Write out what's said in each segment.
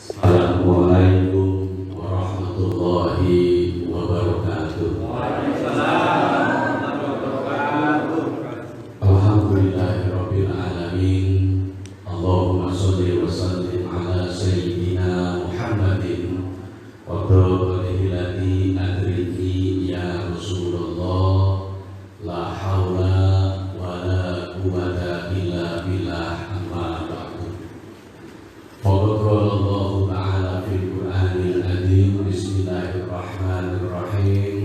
Assalamualaikum warahmatullahi wabarakatuh. Alhamdulillahirabbil alamin. Allahumma shalli wa sallim ala sayyidina Muhammadin wa alihi allati adriki ya Rasulullah la haula wala quwwata illa billah amma ba'du. Qala ta'ala fil Qur'anil azim. Bismillahirrahmanirrahim.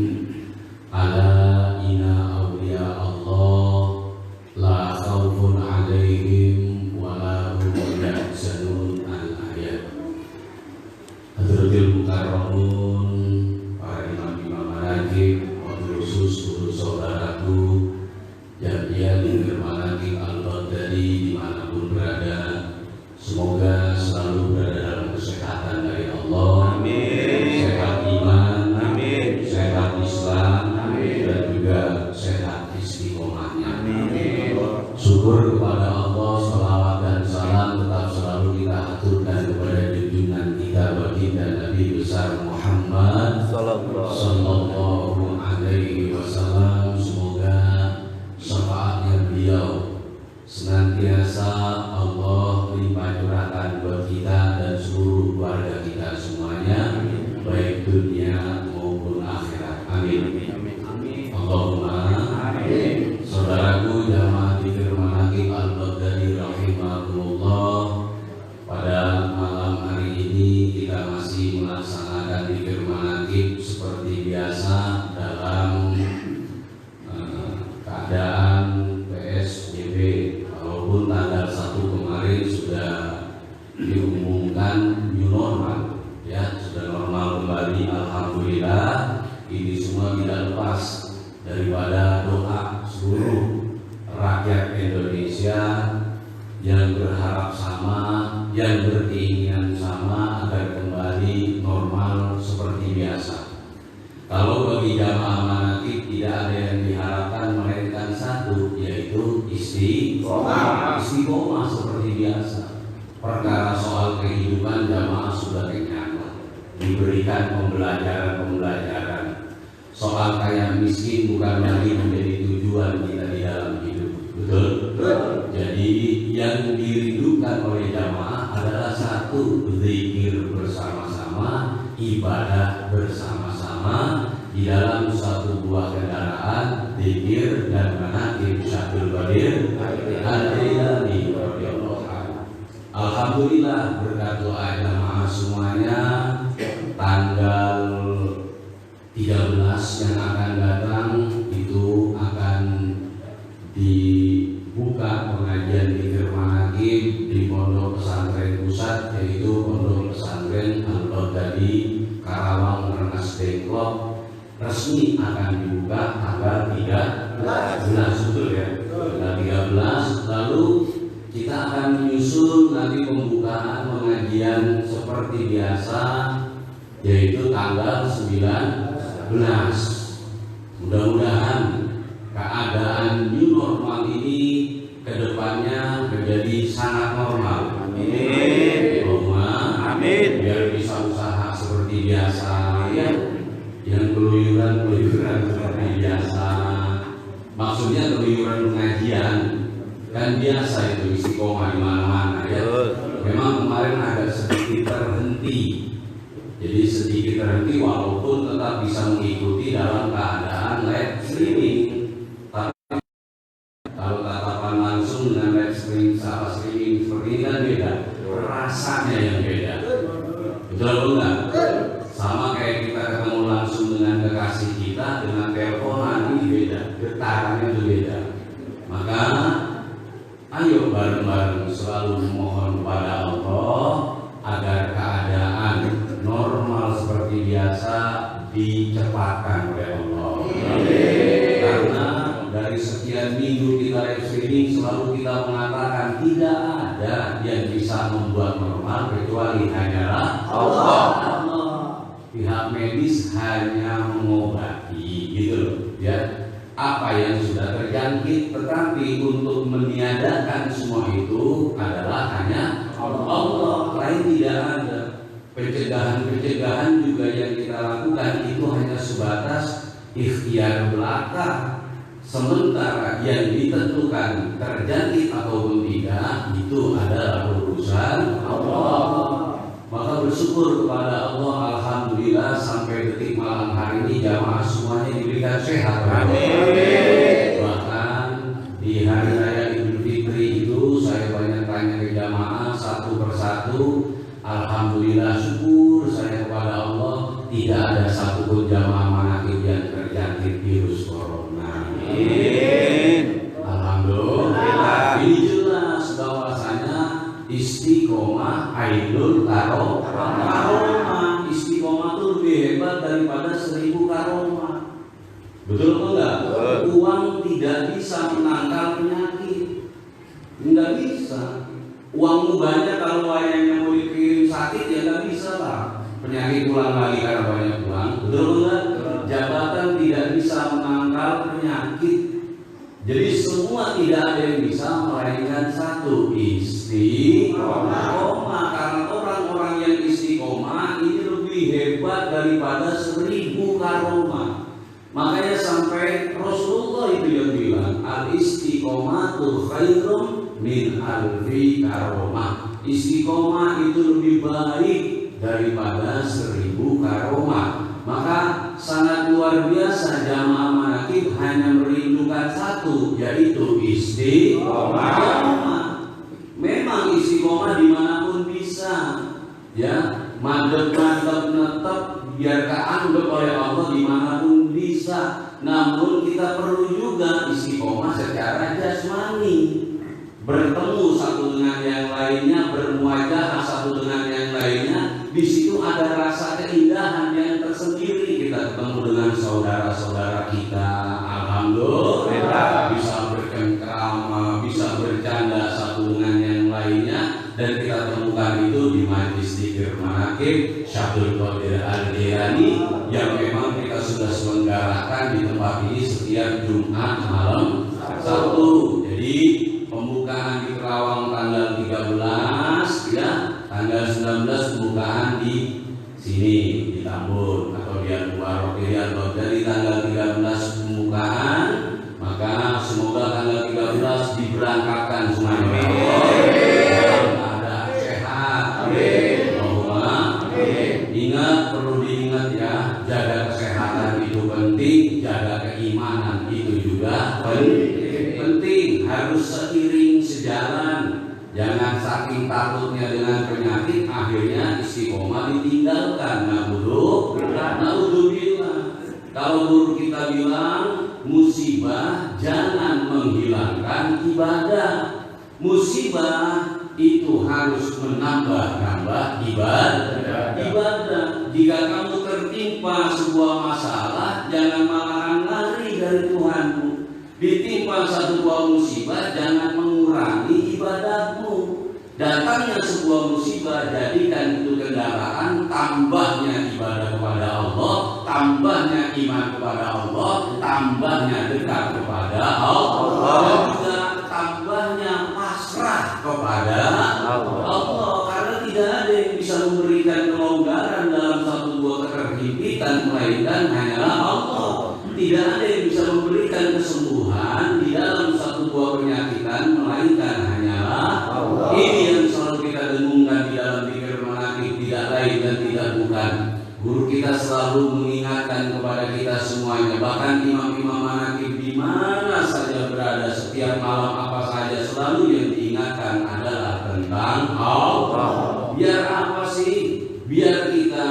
Ala inna awliya Allah la khaufun 'alaihim wa la hum yahzanun. Al-ayat. Hadratil mukarramun, para imam-imam manaqib, wabil khusus guru saudaraku jamiah lingkar manaqib Al-Baghdadi dimanapun berada, semoga selalu berada dalam kesehatan dari Allah. Amin. Sehat iman, amin. Sehat Islam, amin. Dan juga sehat istiqomahnya. Amin. Syukur kepada Allah, salawat dan salam tetap selalu kita aturkan kepada junjungan kita baginda Nabi besar Muhammad sallallahu alaihi wasallam. Semoga syafaatnya beliau senantiasa Allah limpah curahkan buat kita dan seluruh keluarga kita semuanya, baik dunia maupun akhirat. Amin. Allahumma amin. Saudaraku jamaah dzikir manaqib Al-Baghdadi rahimakumullah, pada malam hari ini kita masih melaksanakan dzikir manaqib seperti biasa dalam keadaan PSBB. Walaupun tanggal 1 kemarin sudah diumumkan new normal, ya sudah normal kembali, alhamdulillah. Ini semua tidak lepas daripada doa seluruh rakyat Indonesia yang berharap sama, yang berkeinginan sama agar kembali normal seperti biasa. Kalau bagi jamaah manaqib tidak ada yang diharapkan melainkan satu, yaitu istiqomah seperti biasa. Perkara soal kehidupan jamaah sudah kenyang, diberikan pembelajaran. Soal kaya miskin bukan lagi menjadi tujuan kita di dalam hidup, betul? Jadi yang dirindukan oleh jamaah adalah satu, zikir bersama-sama, ibadah bersama-sama di dalam satu buah kendaraan, zikir dan manaqib Syaikhul Qadir Al-Jailani radhiyallahu anhu. Alhamdulillah berkat doa jamaah semuanya, tanggal 13 yang akan datang itu akan dibuka pengajian zikir manaqib di Pondok Pesantren Pusat, yaitu Pondok Pesantren Al-Baghdadi Karawang Rengas Dengklok. Resmi akan dibuka tanggal 13, betul ya? Tanggal 13. Lalu kita akan menyusul nanti pembukaan pengajian seperti biasa, yaitu tanggal 19. Mudah-mudahan keadaan new normal ini kedepannya menjadi sangat normal. Amin. Amin. Biar bisa usaha seperti biasa, ya. Yang keluyuran seperti biasa. Maksudnya keluyuran pengajian kan biasa, itu istiqomah di mana-mana, ya. Memang kemarin agak sedikit terhenti. Jadi sedikit terhenti walaupun tetap bisa mengikuti dalam keadaan live streaming. Tapi kalau tatapan langsung dengan live streaming seperti ini kan beda, rasanya yang beda. Betul enggak? Sama kayak kita ketemu langsung dengan kekasih kita, dengan teleponan ini beda, getarannya itu beda. Maka ayo bareng-bareng selalu memohon kepada Allah agar keadaan normal seperti biasa dicepatkan oleh Allah. Karena dari sekian minggu kita live streaming selalu kita mengatakan tidak ada yang bisa membuat normal kecuali hanyalah Allah. Pihak medis hanya mengobati, gitu loh, ya. Apa yang sudah terjangkit, tetapi untuk meniadakan semua itu adalah hanya Allah, lain tidak ada. pencegahan juga yang kita lakukan itu hanya sebatas ikhtiar belaka. Sementara yang ditentukan terjangkit ataupun tidak itu adalah urusan Allah. Maka bersyukur kepada Allah, alhamdulillah sampai detik malam hari ini jamaah semuanya diberikan sehat. Amin. Bahkan di hari raya Idul Fitri itu saya banyak tanya ke jamaah satu persatu. Alhamdulillah syukur saya kepada Allah tidak ada satupun jamaah manakib yang terjangkit virus corona. Amin. Alhamdulillah. Ini jelas bahwasanya istiqomah ainul karomah. Istiqomah itu lebih hebat daripada 1000 karomah. Betul atau enggak? Uang tidak bisa menangkal penyakit. Enggak bisa. Uangmu banyak kalau wayangnya mau dikirim sakit ya enggak bisa lah. Penyakit ulang lagi karena banyak uang. Betul enggak? Jabatan tidak bisa menangkal penyakit. Jadi semua tidak ada yang bisa melainkan satu, istiqomah. Karena orang-orang yang istiqomah ini lebih hebat daripada 1000 karomah. Makanya sampai Rasulullah itu yang bilang al-istiqomatu khairum min alfi karomah. Istiqomah itu lebih baik daripada 1000 karomah. Maka sangat luar biasa jamaah manakib hanya merindukan satu, yaitu istiqomah. Memang istiqomah dimanapun bisa, ya, mantap netep biar keanggap oleh Allah dimanapun bisa. Namun kita perlu juga istiqomah secara jasmani, bertemu satu dengan yang lainnya, bermuajahah satu dengan yang lainnya. Di situ ada rasa keindahan yang tersendiri. Kita ketemu dengan saudara-saudara kita, alhamdulillah bisa bercengkrama, bisa bercanda satu dengan yang lainnya, dan kita temukan itu di majlis dzikir manaqib Syabdul Qadir Al-Jailani yang memang kita sudah selenggarakan di tempat ini setiap Jumat malam Sabtu. Jadi pembukaan di Kerawang tanggal 13, ya, tanggal 19 pembukaan di sini di Tambun atau di Al-Mubarok atau dari tanggal 13 pembukaan, maka semoga tanggal 13 diberangkatkan semuanya. Ada sehat. Amin. Ingat, perlu diingat ya, jaga kesehatan itu penting, jaga keimanan itu juga penting, harus seiring sejalan. Jangan saking takutnya dengan penyakit akhirnya istiqomah ditinggalkan. Naudzubillah. Kalau guru kita bilang musibah jangan menghilangkan ibadah. Musibah itu harus menambah ibadah. Jika kamu tertimpa sebuah masalah, jangan malahan lari dari Tuhanmu. Ditimpa satu buah musibah, jangan mengurangi ibadahmu. Datangnya sebuah musibah, jadikan itu kendaraan tambahnya ibadah kepada Allah, tambahnya iman kepada Allah, tambahnya dekat kepada Allah, dan juga tambahnya pasrah kepada Allah. Karena tidak ada yang bisa memberikan kelonggaran dalam satu buah keterhimpitan melainkan hanyalah Allah. Tidak ada yang bisa memberikan kesembuhan di dalam satu buah penyakitan melainkan hanyalah Allah. Ini yang selalu kita dengungkan di dalam dzikir manaqib, tidak lain dan tidak bukan. Guru kita selalu mengingatkan kepada kita semuanya, bahkan imam-imam manaqib di mana saja berada setiap malam apa saja selalu yang diingatkan adalah tentang Allah. Biar apa sih? Biar kita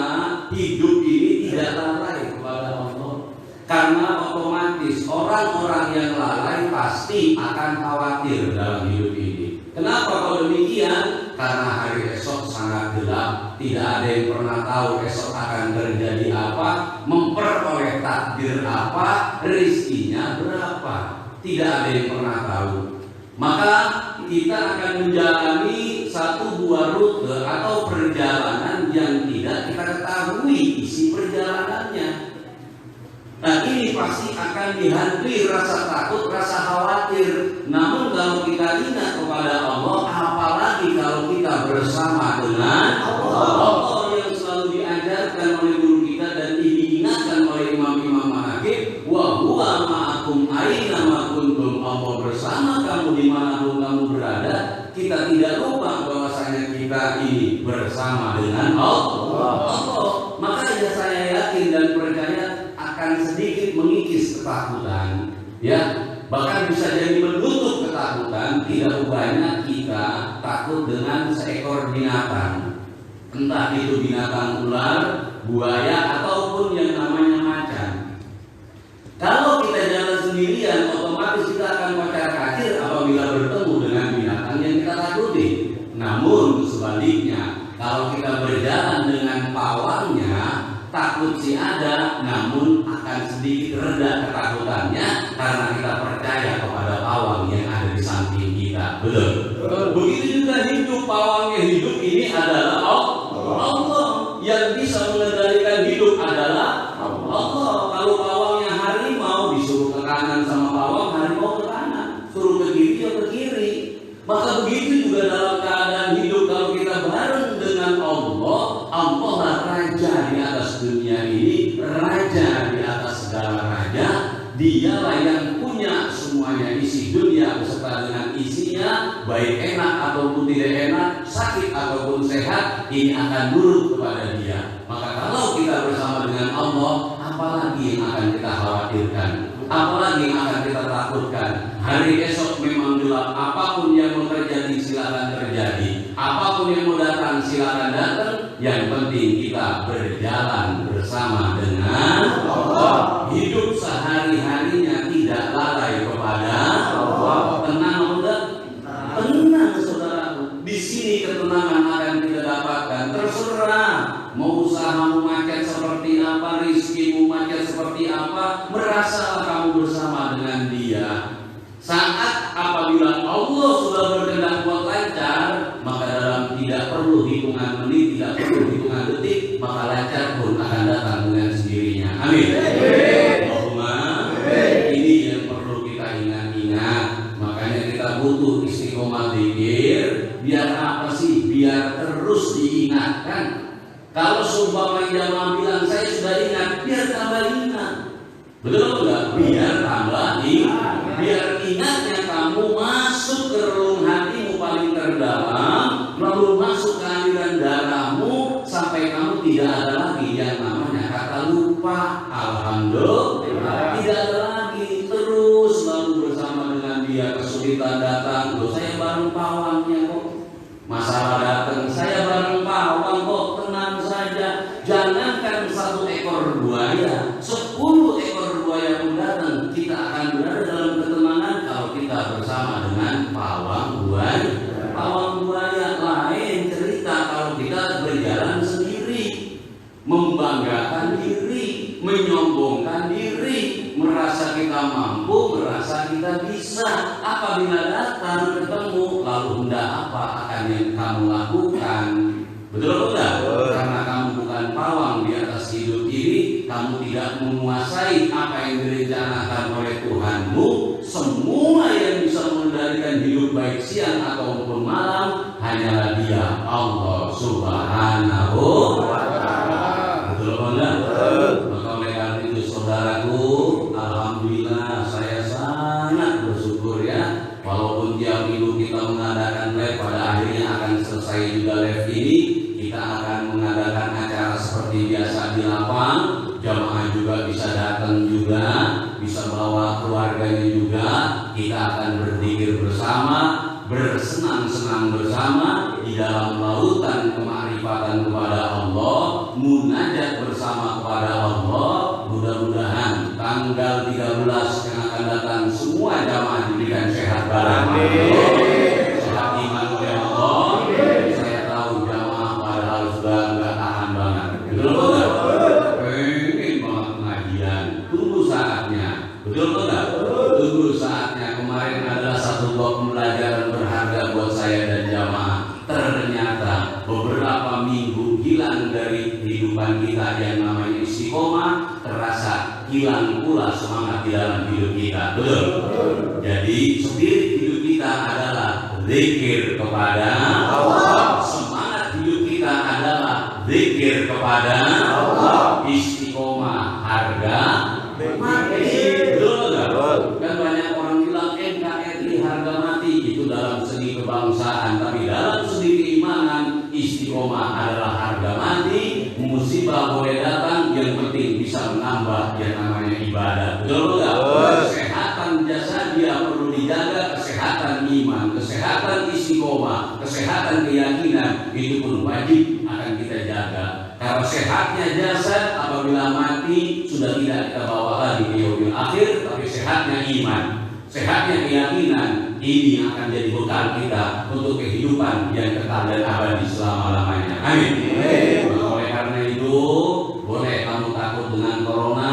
hidup ini tidak lalai kepada Allah. Karena otomatis orang-orang yang lalai pasti akan khawatir dalam hidup ini. Kenapa kalau demikian? Karena hari esok sangat gelap. Tidak ada yang pernah tahu esok akan terjadi apa, memperoleh takdir apa, rezekinya berapa. Tidak ada yang pernah tahu. Maka kita akan menjalani satu buah rute atau perjalanan yang tidak kita ketahui isi perjalanannya. Nah, ini pasti akan dihantui rasa takut, rasa khawatir. Namun kalau kita ingat kepada Allah, apalagi kalau kita bersama dengan Allah yang dinasihatkan oleh guru kita dan diingatkan oleh imam-imam hakim, wa huwa ma'akum aina ma kuntum, Allah bersama kamu dimanapun kamu berada. Kita tidak lupa bahwasanya kita ini bersama dengan Allah. Makanya saya yakin dan percaya akan sedikit mengikis ketakutan, ya, bahkan bisa jadi menutup ketakutan. Tidak banyak kita takut dengan seekor binatang, entah itu binatang ular, buaya, ataupun yang namanya macan. Kalau kita jalan sendirian, otomatis kita akan kocar-kacir apabila bertemu dengan binatang yang kita takuti. Namun sebaliknya, kalau kita berjalan dengan pawangnya, takut sih ada, namun akan sedikit reda ketakutannya karena kita percaya kepada pawang yang ada di samping kita. Betul? Begitu juga hidup, pawang yang hidup ini adalah Allah. Yang bisa mengendalikan hidup adalah Allah. Kalau pawangnya harimau, disuruh ke kanan sama pawang, harimau ke kanan, suruh ke kiri ya ke kiri. Maka begitu juga dalam keadaan hidup, kalau kita bareng dengan Allah, Allah lah raja di atas dunia ini, raja di atas segala raja. Dialah yang punya semuanya isi dunia beserta dengan isinya, baik enak ataupun tidak enak, sakit ataupun sehat, ini akan nurut kepada Dia. Maka kalau kita bersama dengan Allah, apalagi yang akan kita khawatirkan, apalagi yang akan kita takutkan. Hari esok memang gelap, apapun yang mau terjadi silakan terjadi, apapun yang mau datang silakan datang. Yang penting kita berjalan bersama dengan Allah. Hidup sehari-harinya tidak lalai kepada Allah. Tenang enggak? Tenang saudaraku. Di sini ketenangan akan kita dapatkan. Terserah mau usahamu macet seperti apa, rizkimu macet seperti apa, merasalah kamu bersama dengan Dia. Saat apabila Allah sudah berkehendak buat lancar, maka dalam tidak perlu hitungan menit, tidak perlu hitungan detik, maka lancar pun akan datang dengan sendirinya. Amin. Allahumma. Ini yang perlu kita ingat-ingat. Makanya kita butuh istiqomah zikir. Biar apa sih? Biar terus diingatkan. Kalau sumpah jamaah bilang saya sudah ingat, biar tambah ingat. Betul enggak? Biar tambah ingat. Biar ingatnya kamu masuk ke relung hatimu paling terdalam, lalu masuk ke aliran darahmu sampai kamu tidak ada lagi yang namanya kata lupa. Alhamdulillah, tidak ada lagi. Terus selalu bersama dengan Dia. Kesulitan datang, loh saya bareng pawangnya kok. Masalah datang, saya bareng pawang kok. Tenang saja. Jangankan 1 ekor buaya, 10 ekor buaya pun datang, kita akan berada dalam ketenangan kalau kita bersama dengan pawang buaya. Pawang buaya lain cerita kalau kita berjalan sendiri, membanggakan diri, menyombongkan diri, merasa kita mampu, merasa kita bisa. Apabila datang ketemu, lalu hendak apa akan yang kamu lakukan? Betul enggak? Karena kamu bukan pawang di atas hidup ini, kamu tidak menguasai apa yang direncanakan oleh Tuhanmu. Semua yang bisa mengendalikan hidup baik siang ataupun malam hanyalah Dia, Allah Subhanahu wa Ta'ala. Betul enggak? Maka oleh karena itu saudaraku, alhamdulillah saya sangat bersyukur ya. Walaupun tiap minggu kita mengadakan live, pada akhirnya akan selesai juga live ini. Kita akan mengadakan acara seperti biasa di lapang. Jamaah juga bisa datang juga, bisa bawa keluarganya juga. Kita akan berzikir bersama, bersenang-senang bersama di dalam lautan kemarifatan kepada Allah, munajat bersama kepada Allah. Mudah-mudahan tanggal 13 yang akan datang semua jamaah diberikan sehat badan. Sehat iman oleh Allah. Saya tahu jamaah padahal sudah enggak tahan banget. Betul enggak? Pengen banget pengajian. Tunggu saatnya. Betul enggak? Tunggu saatnya. Kemarin adalah satu buah pembelajaran berharga buat saya dan jamaah. Ternyata beberapa minggu hilang dari kehidupan kita yang namanya istiqomah, terasa hilang pula semangat di dalam hidup kita. Betul? Jadi spirit hidup kita adalah zikir kepada Allah. Semangat hidup kita adalah zikir kepada Allah. istiqomah adalah harga mati. Musibah boleh datang, yang penting bisa menambah yang namanya ibadah. Betul nggak? Kesehatan jasad dia perlu dijaga, kesehatan iman, kesehatan istiqomah, kesehatan keyakinan itu pun wajib akan kita jaga. Karena sehatnya jasad apabila mati sudah tidak kita bawa lagi ke yaumil akhir, tapi sehatnya iman, sehatnya keyakinan ini yang akan jadi bekal kita untuk kehidupan yang kekal dan abadi selama-lamanya. Amin. Oleh karena itu, boleh kamu takut dengan corona,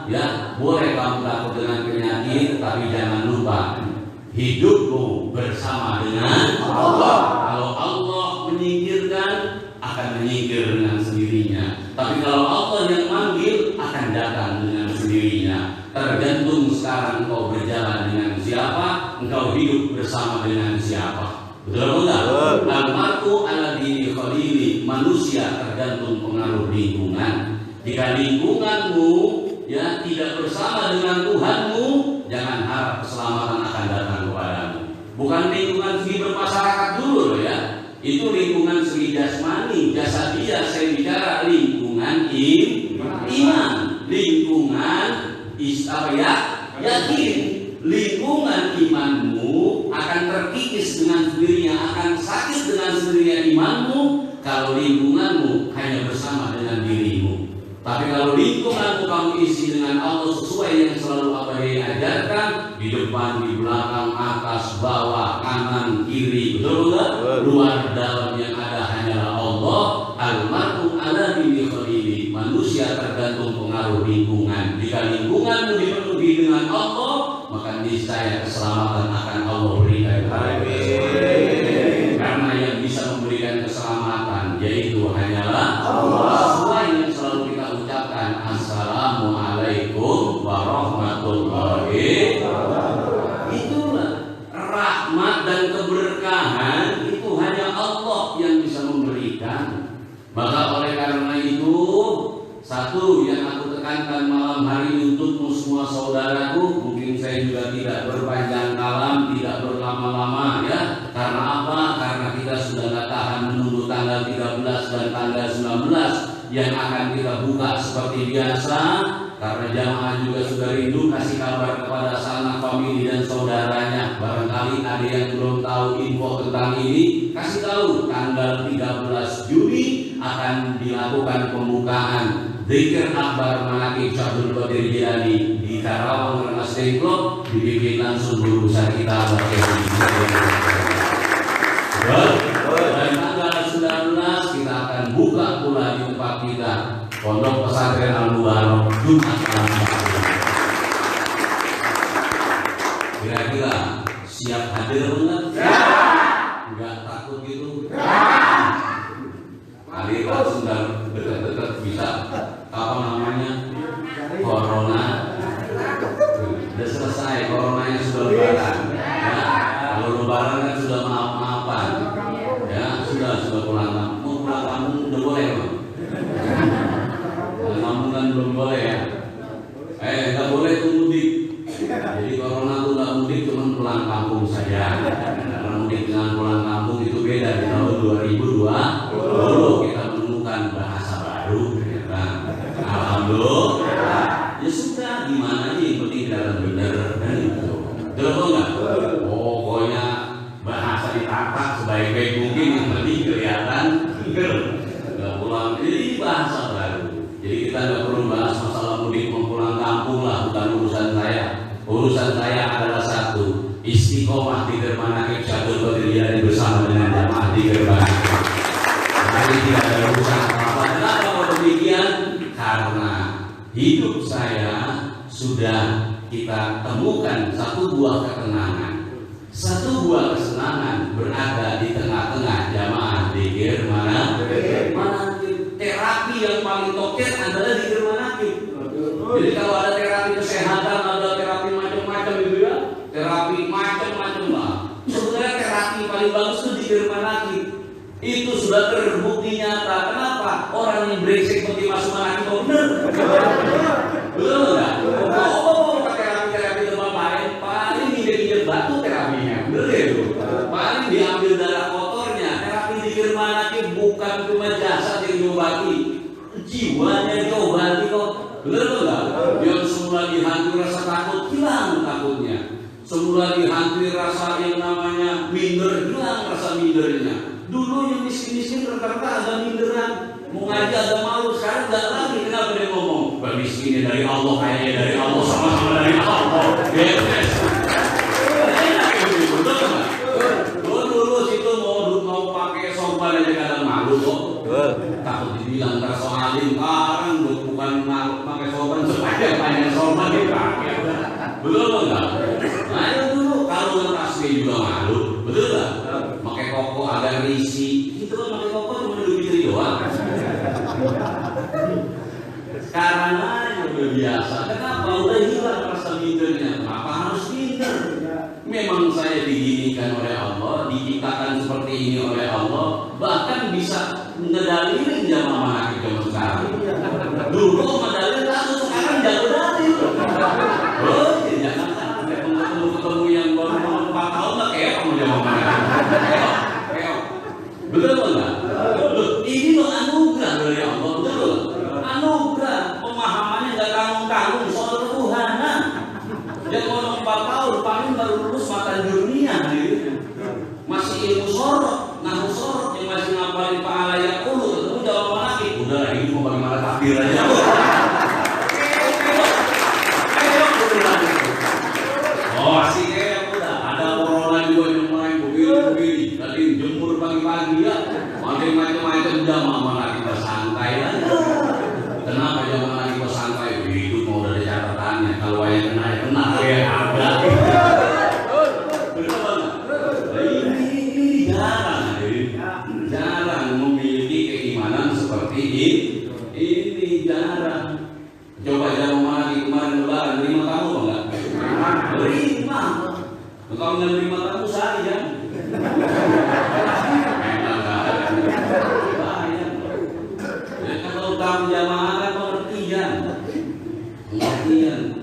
ya, boleh kamu takut dengan penyakit, tapi jangan lupa hidupmu bersama dengan Allah. Kalau Allah menyingkirkan, akan menyingkir dengan sendirinya. Tapi kalau Allah yang manggil, akan datang dengan sendirinya. Tergantung sekarang engkau berjalan dengan siapa, engkau hidup bersama dengan siapa. Betul enggak? Al-mar'u ala dini khalili, manusia tergantung pengaruh lingkungan. Jika lingkunganmu ya tidak bersama dengan Tuhanmu, jangan harap keselamatan akan datang kepadamu. Bukan lingkungan segi bermasyarakat dulu loh ya. Itu lingkungan segi jasmani, jasadiah. Saya bicara lingkungan iman, lingkungan yakin. Lingkungan imanmu akan terkikis dengan sendirinya, akan sakit dengan sendirinya imanmu kalau lingkunganmu hanya bersama dengan dirimu. Tapi kalau lingkunganmu kamu isi dengan Allah sesuai yang selalu apa yang ajarkan, di depan, di belakang, atas, bawah, kanan, kiri, betul enggak? Luar dalam yang ada hanyalah Allah. Al-mar'u ala dini khalili, manusia tergantung pengaruh lingkungan. Jika lingkunganmu dipenuhi dengan Allah, maka niscaya keselamatan akan Allah berikan. Amin. Karena yang bisa memberikan keselamatan yaitu hanyalah Allah. Sesuai yang selalu kita ucapkan, Assalamualaikum warahmatullahi wabarakatuh. Itulah rahmat dan keberkahan itu hanya Allah yang bisa memberikan. Maka oleh karena itu, satu yang aku tekankan malam hari ini untukmu semua saudaraku, mungkin saya juga tidak berpanjang kalam, tidak berlama-lama ya. Karena apa? Karena kita sudah gak tahan menunggu tanggal 13 dan tanggal 19 yang akan kita buka seperti biasa. Karena jamaah juga sudah rindu kasih kabar kepada sanak famili dan saudaranya. Barangkali ada yang belum tahu info tentang ini, kasih tahu tanggal 13 Juni akan dilakukan pembukaan Zikir Akbar Manaqib Syabdul Qadir Jilani di Karawang Rengas Dengklok, dibimbing langsung guru besar kita dan tanggal 19 kita akan buka pula di tempat kita Pondok Pesantren Al-Mubarak Jumat malam. Kira-kira siap hadir enggak? Enggak takut gitu? Kali langsung dekat-dekat bisa apa namanya? Corona. Sudah selesai, coronanya sudah lebaran. Ya, kalau lebaran kan sudah maaf-maafan. Ya, sudah pulang kampung. Mau pulang kampung udah boleh, Bang. Kampung kan belum boleh ya. Nggak boleh tuh mudik. Jadi corona tuh nggak mudik, cuma pulang kampung saja. Karena mudik dengan pulang kampung itu beda. Di tahun 2020 kita menemukan bahasa baru. Alhamdulillah. Ya sudah, gimana aja yang penting dalam benar dan itu. Betul nggak? Pokoknya bahasa ditata sebaik-baik mungkin, yang penting kelihatan nggak pulang. Jadi bahasa baru. Jadi kita nggak perlu bahas masalah mudik pulang kampung lah, bukan urusan saya. Urusan saya adalah satu, istiqomah di Zikir Manaqib Syabdul Qadir Jilani bersama dengan jamaah di gerbang. Jadi tidak ada urusan apa-apa. Kenapa kalau demikian? Karena hidup saya sudah kita temukan satu buah ketenangan, satu buah kesenangan berada di tengah-tengah jamaah Zikir Manaqib. Terapi yang paling toket adalah Zikir Manaqib. Jadi kalau ada terapi kesehatan, ada terapi macam-macam gitu ya, terapi macam-macam lah. Sebenarnya terapi paling bagus itu Zikir Manaqib. Itu sudah terbukti nyata. Kenapa? Orang yang brengsek seperti Mas Manaqib benar. Betul enggak? Terapi demam lain paling injek batu terapinya. Benar ya itu. Paling diambil darah kotornya. Terapi mikir manakib bukan cuma jasad yang diobati, jiwanya diobati kok. Bener enggak? Yang semula dihantui rasa takut, hilang takutnya. Semula dihantui rasa yang namanya minder, hilang rasa mindernya. Dulu yang miskin-miskin rata-rata ada minderan, mau ngaji ada malu, sekarang enggak lagi. Kenapa dia ngomong? Miskinnya dari Allah, kayaknya dari Allah, sama-sama dari Allah. Yes. Dulu situ mau pakai sorban aja kadang malu kok. Takut dibilang tersoalin, sekarang bukan pakai sorban, sepanjang sorban dipakai. Betul enggak? Nah itu dulu kalau ngetasnya juga malu, betul enggak? Pakai koko agak risih, itu kan pakai koko cuma lebih gitu doang. Sekarang aja udah biasa. Kenapa? Udah hilang rasa mindernya. Kenapa harus minder? Memang saya diginikan oleh Allah, diciptakan seperti ini oleh Allah, bahkan bisa ngedalilin jamaah manakib zaman sekarang. Dulu ngedalilin takut, sekarang jago dalil. Oh, jangan sampai ketemu yang baru 4 tahun nggak kayak kamu jamaah manakib. Kayak, betul enggak? Ini loh anugerah dari Allah, betul. Anugerah, pemahamannya nggak tanggung-tanggung soal ketuhanan. Yang ngomong 4 tahun paling baru lulus mata dunia gitu. Masih ilmu sorot, nahu sorot yang masih ngapalin pahala yang ulu, ketemu jawaban lagi. Udah ini mau bagaimana takdir aja. Oh asik ya udah. Ada corona juga yang mulai begini. Tadi jemur pagi-pagi ya, macam-macam jamaah lagi bersantai aja. Kenapa jamaah lagi bersantai? Hidup mau ada catatannya. Kalau yang kena ya kena ya ada. Ini jarang memiliki keimanan seperti ini. Ini jarang. Coba jamaah lagi kemarin lebaran 5 tamu enggak? 5. Kalau nggak 5 tamu saya. Kalau tamu jamaah kan pengertian.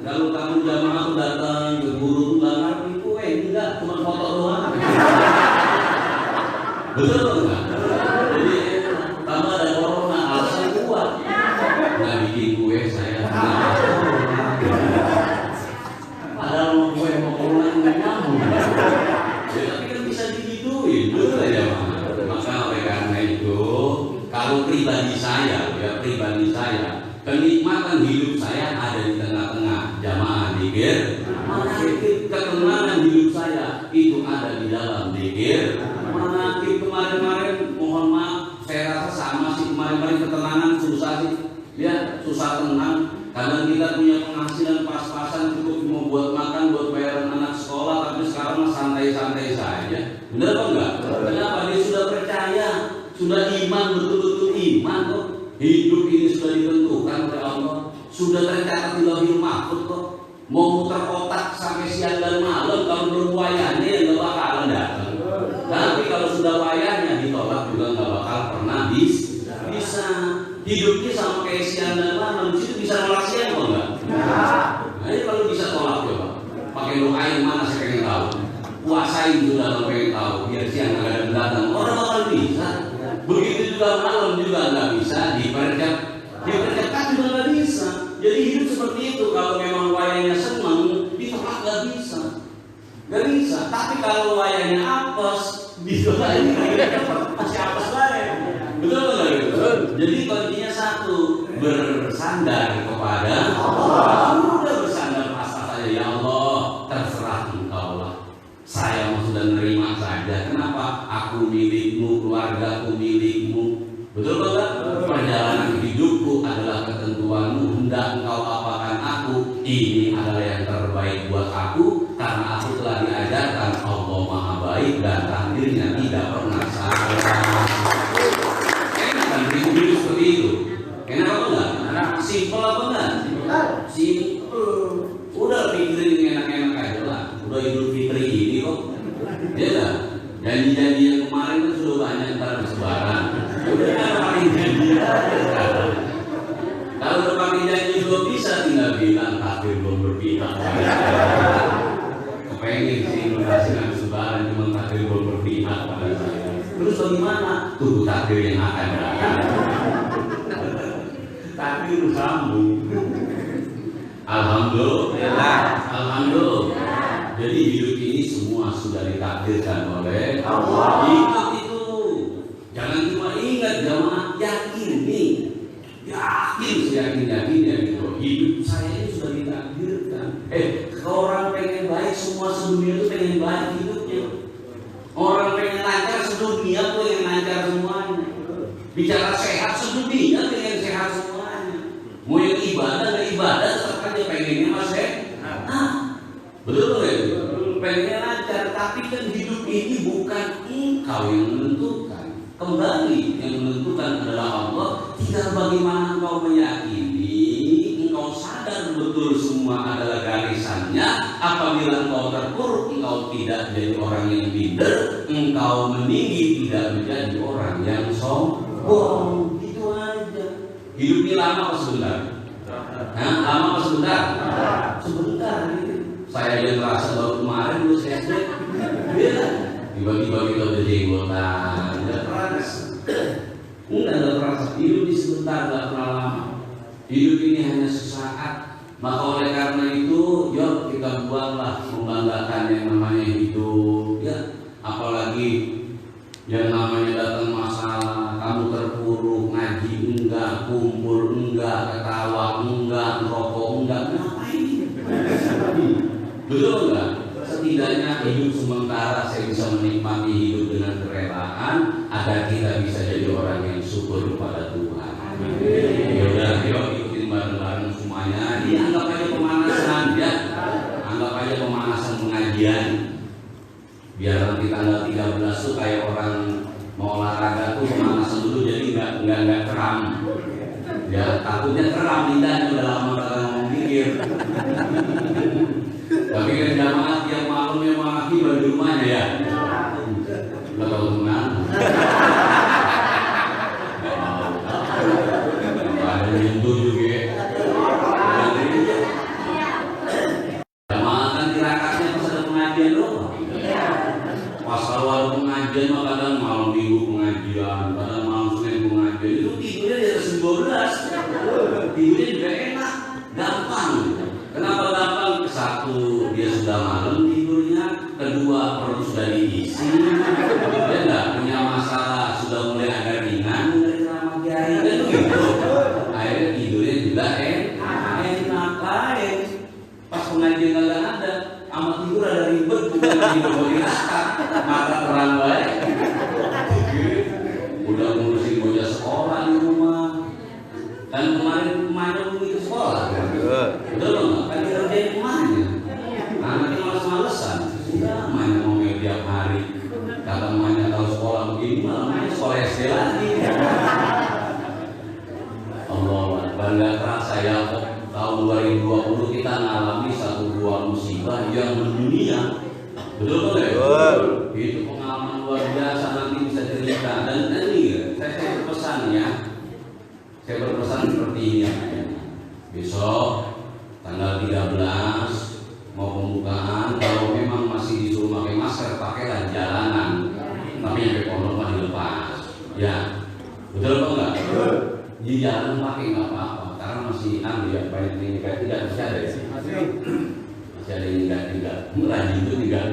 Kalau tamu jamaah datang ke guru nggak ngerti kue, enggak cuma foto doang. Betul enggak? Jadi tambah ada corona, alasan kuat. Nggak bikin kue saya. Padahal mau kue mau corona nggak nyambung. Ya, tapi kan bisa digituin, betul ya maka oleh karena itu, kalau pribadi saya, kenikmatan hidup saya ada di tengah-tengah jamaah dzikir. Manakib ketenangan hidup saya itu ada di dalam dzikir. Manakib kemarin-kemarin mohon maaf, saya rasa sama sih kemarin-kemarin ketenangan susah sih. Ya, susah tenang. Kadang kita punya penghasilan pas-pasan cukup mau buat makan, buat bayaran anak sekolah, tapi sekarang santai-santai saja. Benar apa enggak? Kenapa? Dia sudah percaya, sudah iman, betul-betul iman kok. Hidup ini sudah ditentukan oleh Allah, sudah tercatat di Lauhul Mahfuz kok. Mau muter otak sampai siang dan malam, kalau belum wayahnya ya nggak bakalan datang. Tapi kalau sudah wayahnya ditolak juga nggak bakal pernah bisa. Hidupnya sama kayak siang dan malam, situ bisa nolak siang kok enggak? Nah, ini kalau bisa tolak coba. Pakai doain mana saya pengen tahu. Puasain juga kalau pengen tahu, biar siang nggak ada datang. Orang bakal bisa. Begitu juga malam juga nggak bisa dipercepat juga nggak bisa. Jadi hidup seperti itu. Kalau memang wayangnya senang, ditolak nggak bisa. Tapi kalau wayangnya apes, ditolak masih apes lagi. Betul nggak? Jadi kuncinya satu, bersandar kepada Allah. Sudah bersandar pasrah saja, ya Allah, terserah Engkau lah. Saya mau sudah nerima saja. Kenapa? Aku milikmu, keluargaku milikmu. Betul enggak? Perjalanan hidupku adalah ketentuanmu. Hendak Engkau apakan aku, ini adalah yang terbaik buat aku. Karena aku telah diajarkan Allah Maha Baik dan takdirnya tidak pernah salah. Hidup seperti itu. Enak apa enggak? Simpel apa enggak? Simpel. Udah pikirin yang enak-enak aja lah. Udah Idul Fitri ini kok. Ya enggak? Janji-janji yang kemarin kan sudah banyak ntar bersebaran. Udah kan paling janji aja sekarang. Kalau udah pakai janji belum bisa, tinggal bilang takdir belum berpihak. Kepengen sih menghasilkan sebaran, cuma takdir belum berpihak pada saya. Terus bagaimana? Tunggu takdir yang akan datang. Takdir sambung. Alhamdulillah. Alhamdulillah. Jadi hidup ini semua sudah ditakdirkan oleh Allah. Ingat itu. Jangan cuma ingat, jamaah, yakin nih. Yakin, seyakin-yakinnya gitu. Hidup saya ini sudah ditakdirkan. Orang pengen baik semua sedunia itu pengen baik hidupnya. Orang pengen lancar sedunia tuh yang lancar semuanya. Bicara sehat sedunia pengen sehat semuanya. Mau yang ibadah nggak ibadah tetap aja pengennya masih. Betul ya? Pengennya lancar, tapi kan hidup ini bukan engkau yang menentukan. Kembali yang menentukan adalah Allah. Tinggal bagaimana engkau meyakini, engkau sadar betul semua adalah garisannya. Apabila engkau terpuruk, engkau tidak jadi orang yang minder, engkau meninggi tidak menjadi orang yang sombong. Itu aja. Hidup ini lama apa sebentar? Lama apa sebentar? Sebentar gitu. Saya yang merasa baru kemarin lulus SD. Tiba-tiba kita udah jenggotan, nggak terasa. Nggak terasa. Hidup ini sebentar, nggak pernah lama. Hidup ini hanya sesaat. Maka oleh karena itu, yuk kita buatlah membanggakan yang namanya hidup. Ya, apalagi yang namanya datang masalah, kamu terpuruk, ngaji enggak, kumpul enggak, ketawa enggak, merokok enggak, ngapain? Betul enggak? Setidaknya hidup sementara saya bisa menikmati hidup dengan kerelaan agar kita bisa jadi orang yang syukur kepada Tuhan. Ya udah, yuk ikutin bareng-bareng semuanya. Ini anggap aja pemanasan ya. Anggap aja pemanasan pengajian. Biar nanti tanggal 13 tuh kayak orang mau olahraga tuh pemanasan dulu jadi enggak kram. Ya, takutnya kram lidahnya udah lama mau mikir. Tapi kan jamaah yang malam yang maki di rumahnya ya. Enggak tahu tenang. Ada yang juga. Jamaah kan tirakatnya pas ada pengajian loh. Pas awal pengajian mah kadang malam minggu pengajian, kadang malam Senin pengajian. Itu tidurnya di atas 12. Tidurnya juga enak, gampang. Kenapa gampang? Satu, dia sudah malam tidurnya. Kedua, perut sudah diisi. Dia nggak punya masalah, sudah mulai agak ringan dari ceramah kiai kan gitu. Akhirnya tidurnya juga enak lain. Pas pengajian nggak ada, amat tidur ada ribet, bukan tidur beriskak, mata terang baik. Udah ngurusin bocah sekolah di rumah. Dan kemarin begitu sekolah. Betul nggak? Kan kerjain rumahnya. Anaknya males-malesan. Sudah mainnya mau tiap hari. Kata mainnya kalau sekolah begini malah main sekolah SD lagi. Allah Akbar, nggak terasa ya. Tahun 2020 kita ngalami satu buah musibah yang mendunia. Betul nggak? Betul. Itu pengalaman luar biasa, nanti bisa cerita. Dan ini saya berpesan ya. Saya berpesan seperti ini ya. Besok tanggal 13 mau pembukaan, kalau memang masih disuruh pakai masker, pakailah jalanan. Tapi yang pakai kondom mah dilepas. Ya, betul apa enggak? Di jalan pakai nggak apa-apa, karena masih ya banyak yang tidak bisa ada. Masih ada yang tidak. Rajin itu tidak.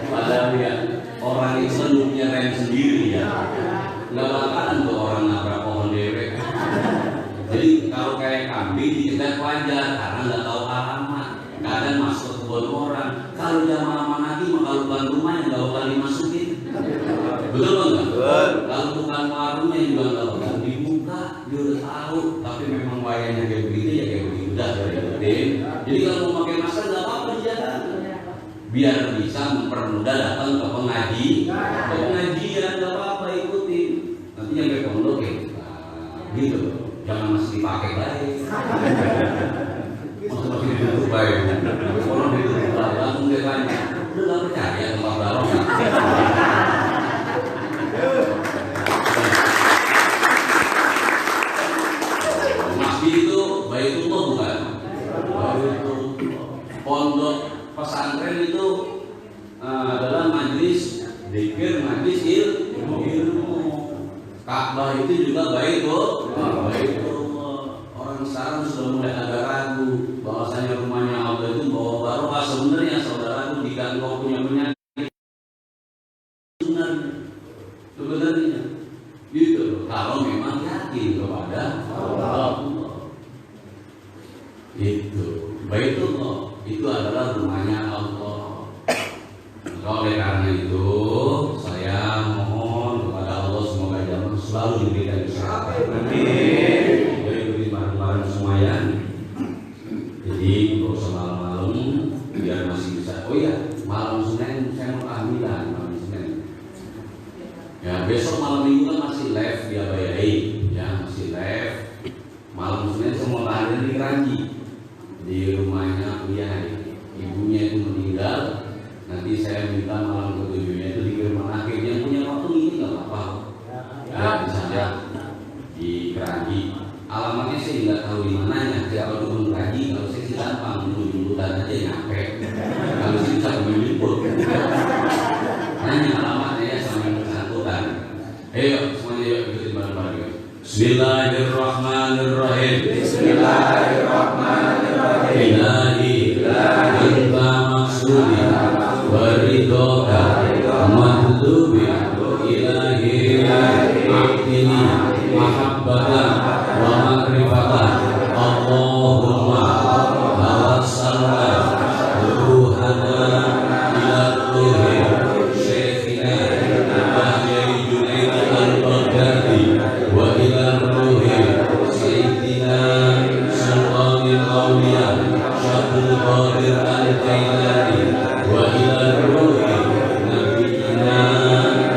Padahal ya orang Islam punya rem sendiri ya. Nggak bakalan tuh orang nabrak pohon dewek. Jadi kalau kayak kambing dicegat wajar karena nggak tahu alamat. Kadang masuk ke kebun orang. Kalau jamaah manaki maka bukan rumahnya nggak bakal dimasukin. Betul nggak? Betul. Kalau bukan warungnya juga nggak bakal dibuka. Dia udah tahu. Tapi memang wayangnya kayak begitu ya kayak begitu. Udah jadi. Jadi kalau mau pakai masker nggak apa-apa di jalan. Biar bisa mempermudah datang ke pengajian nggak apa-apa ikutin. Nanti yang kayak pondok ya gitu. Jangan masih dipakai baik. Masih ditutup baik. Orang ditutup baik langsung dia tanya, udah nggak percaya tempat barang? Masjid itu Baitullah bukan? Pondok pesantren itu adalah majelis majelis ilmu. Ka'bah itu juga Baitullah. Orang sekarang sudah mulai agak ragu bahwasanya rumahnya Allah itu bawa barokah. Sebenarnya saudaraku, jika engkau punya penyakit sebenarnya gitu, kalau memang yakin kepada Allah. Itu Baitullah itu adalah rumahnya Allah. Maka oleh karena itu saya mohon kepada Allah semoga zaman selalu diberikan kesehatan. Amin. Jadi bareng-bareng semuanya. Jadi kalau semalam-malam biar masih bisa. Oh iya, malam Senin saya mau tahlilan malam Senin. Ya besok malam Minggu kan masih live di Abayai, ya masih live. Malam Senin saya mau tahlilan di Keranji. Di rumahnya Uyai, ibunya itu meninggal. Nanti saya minta malam ketujuhnya itu dikirim akhir. Yang punya waktu ini nggak apa-apa. Ya di sana di Keranji. Alamatnya saya nggak tahu di mananya. Kalau turun Keranji, kalau saya sih gampang jemputan aja nyampe. Kalau sih bisa menjemput. Nanya alamatnya ya sama yang bersangkutan. Ayo semuanya yuk ikutin bareng-bareng. Bismillahirrahmanirrahim. Bismillahirrahmanirrahim. Ilahi anta maksudi waridoka matlubi ilahi aktini mahabbatan wa makrifatan Allahumma tawassalna ruhana ila ruhi syekhina Bahyai Junaid al-Baghdadi wa ila ruhi sayyidina sultanil awliya Syabul Qadir al-Jailani wa ila ruhi nabiyina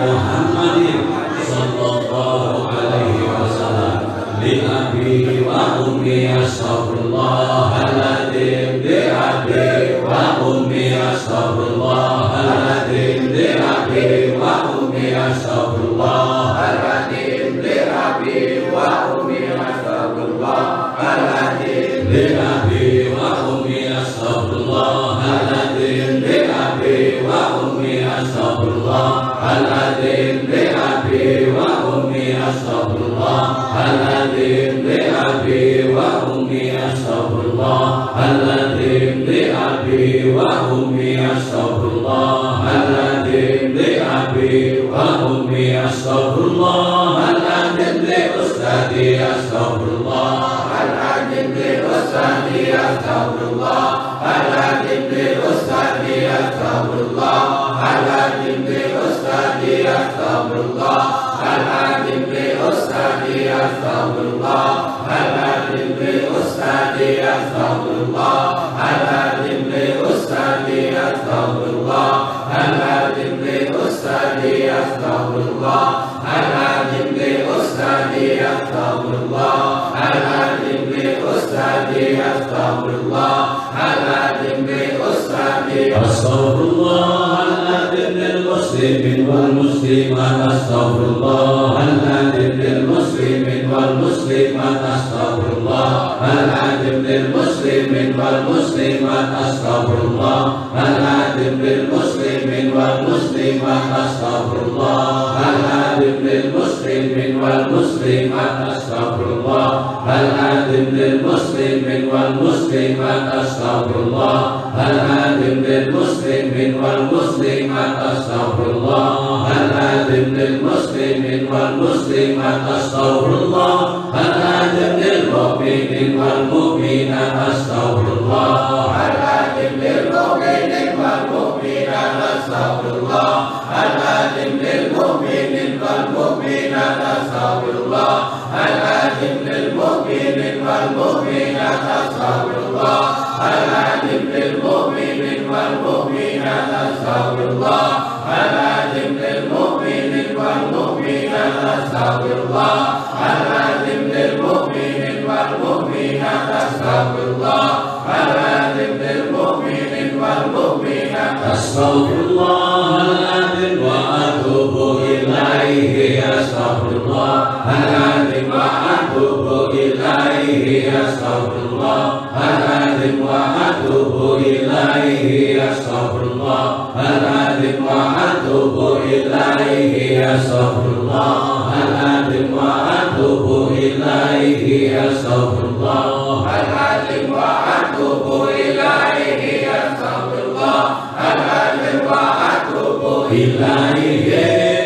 Muhammadin sallallahu alaihi wasallam li abi wa ummi astaghfirullahaladzim li abi wa ummi astaghfirullahaladzim li abi wa ummi astaghfirullahaladzim li abi wa ummi astaghfirullahaladzim li abi wa ummi astaghfirullahaladzim li abi wa ummi astaghfirullahaladzim li abi wa ummi astaghfirullahaladzim li abi wa ummi astaghfirullahaladzim li abi wa ummi astaghfirullahaladzim li abi wa ummi astaghfirullahaladzim li ustadi astaghfirullahaladzim li ustadi astaghfirullahaladzim li ustadi astaghfirullahaladzim li ustadi astaghfirullahaladzim li ustadi astaghfirullahaladzim li ustadi astaghfirullahaladzim li ustadi astaghfirullahaladzim li ustadi astaghfirullahaladzim li ustadi astaghfirullahaladzim li ustadi astaghfirullahaladzim li ustadi astaghfirullahaladzim lil muslimin wal muslimat astaghfirullahaladzim lil muslimin wal muslimat astaghfirullahaladzim lil muslimin wal muslimat astaghfirullahaladzim lil muslimin wal muslimat astaghfirullahaladzim lil muslimin wal muslimat astaghfirullahaladzim lil muslimin wal muslimat astaghfirullahaladzim lil muslimin wal muslimat astaghfirullahaladzim lil muslimin wal muslimat astaghfirullahaladzim lil mu'minin wal mu'minat astaghfirullahaladzim lil mu'minin wal mu'minat astaghfirullahaladzim lil mu'minin wal mu'minat astaghfirullahaladzim lil mu'minin wal mu'minat astaghfirullahaladzim lil mu'minin wal mu'minat astaghfirullahaladzim lil mu'minin wal mu'minat astaghfirullahaladzim lil mu'minin wal mu'minat astaghfirullahaladzim lil mu'minin wal mu'minat astaghfirullahaladzim wa atubu ilaihi astaghfirullahaladzim wa atubu ilaihi astaghfirullahaladzim wa atubu ilaihi astaghfirullahaladzim wa atubu ilaihi astaghfirullahaladzim wa atubu ilaihi astaghfirullahaladzim wa atubu ilaihi astaghfirullahaladzim wa atubu ilaihi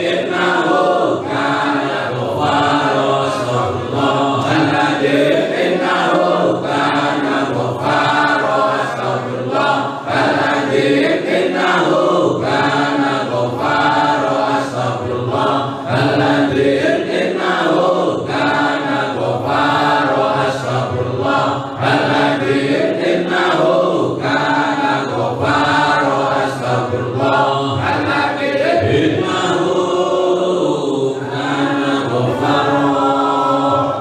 innahu kana ghaffara astaghfirullahaladzim innahu kana ghaffara astaghfirullahaladzim innahu kana ghaffara astaghfirullahaladzim innahu kana ghaffara astaghfirullahaladzim innahu kana ghaffara astaghfirullahaladzim innahu kana ghaffara.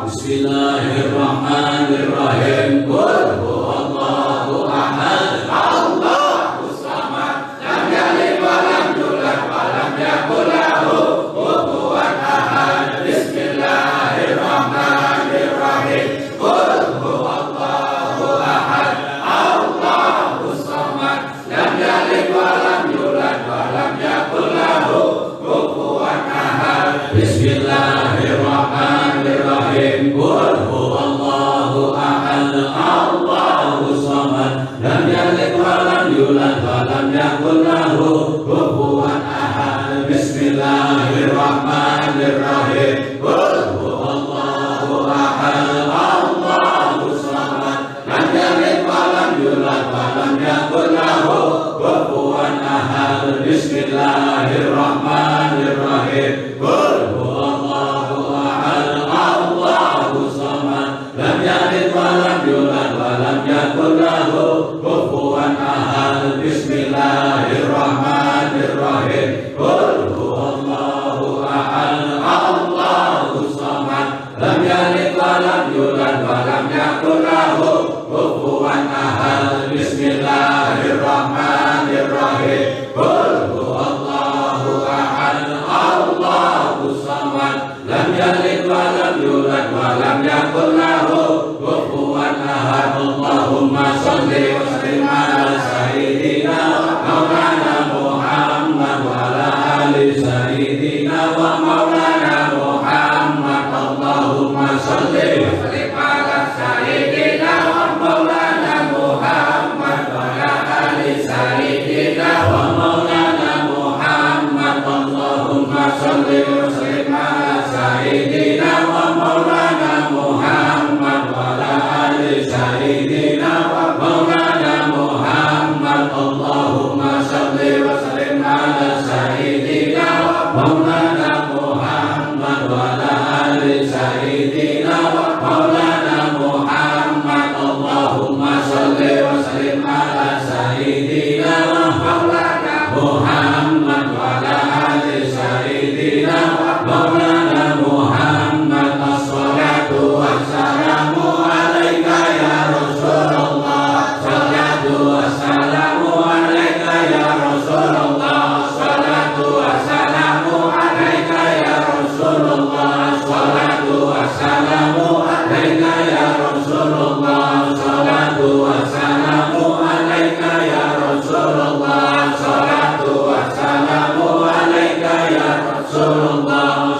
Bismillahirrahmanirrahim. Qul huwallahu ahad Allahus samad lam yalid wa lam yulad wa lam yakul lahu kufuwan ahad. Bismillahirrahmanirrahim. Qul huwallahu ahad Allahus samad lam yalid wa lam yulad wa lam yakul lahu kufuwan ahad. Bismillahirrahmanirrahim. Qul huwallahu ahad Allahus samad lam yalid wa lam yulad wa lam yakul lahu kufuwan ahad. Bismillahirrahmanirrahim. Qul huwallahu ahad Allahus samad lam yalid wa lam yulad wa lam yakul lahu kufuwan ahad. Bismillahirrahmanirrahim. Qul huwallahu ahad Allahus samad lam yalid wa lam yulad wa lam yakul lahu kufuwan ahad. Bismillahirrahmanirrahim. Qul huwallahu ahad Allahus samad lam yalid wa lam yulad wa lam yakul lahu kufuwan ahad. Bismillahirrahmanirrahim. Qul huwallahu ahad Allahus samad lam yalid wa lam yulad wa lam yakul lahu kufuwan ahad. Allahumma shalli wa sallim ala sayyidina maulana Muhammad wa ala ali sayyidina wa maulana Muhammad. Allahumma shalli wa sallim ala sayyidina maulana Muhammad wa ala ali sayyidina wa maulana Muhammad. Allahumma shalli wa sallim ala sayyidina wa maulana Muhammad wa ala ali sayyidina wa maulana Muhammad. Allahumma shalli wa sallim ala sayyidina wa maulana Muhammad wa ala ali sayyidina wa maulana Muhammad. Allahumma shalli wa sallim ala sayyidina wa maulana Muhammad wa ala ali sayyidina wa maulana Muhammad. Assalatu wassalamu alaika ya Rasulullah. Salatu wassalamu alaika ya Rasulullah. Salatu wassalamu alaika ya Rasulullah. Salatu wassalamu alaika ya Rasulullah. Salatu wassalamu alaika ya Rasulullah. Salatu wassalamu alaika ya Rasulullah.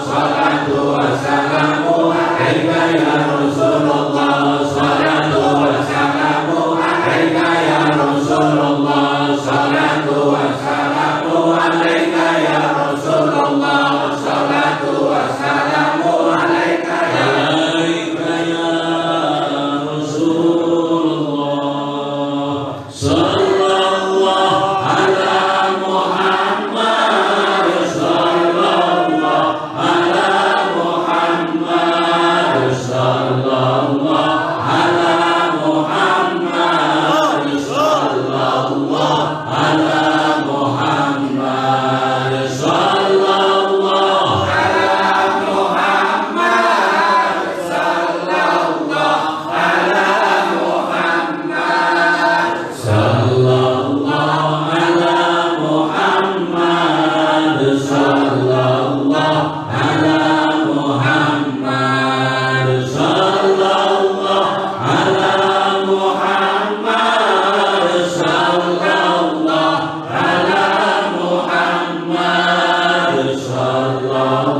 Ya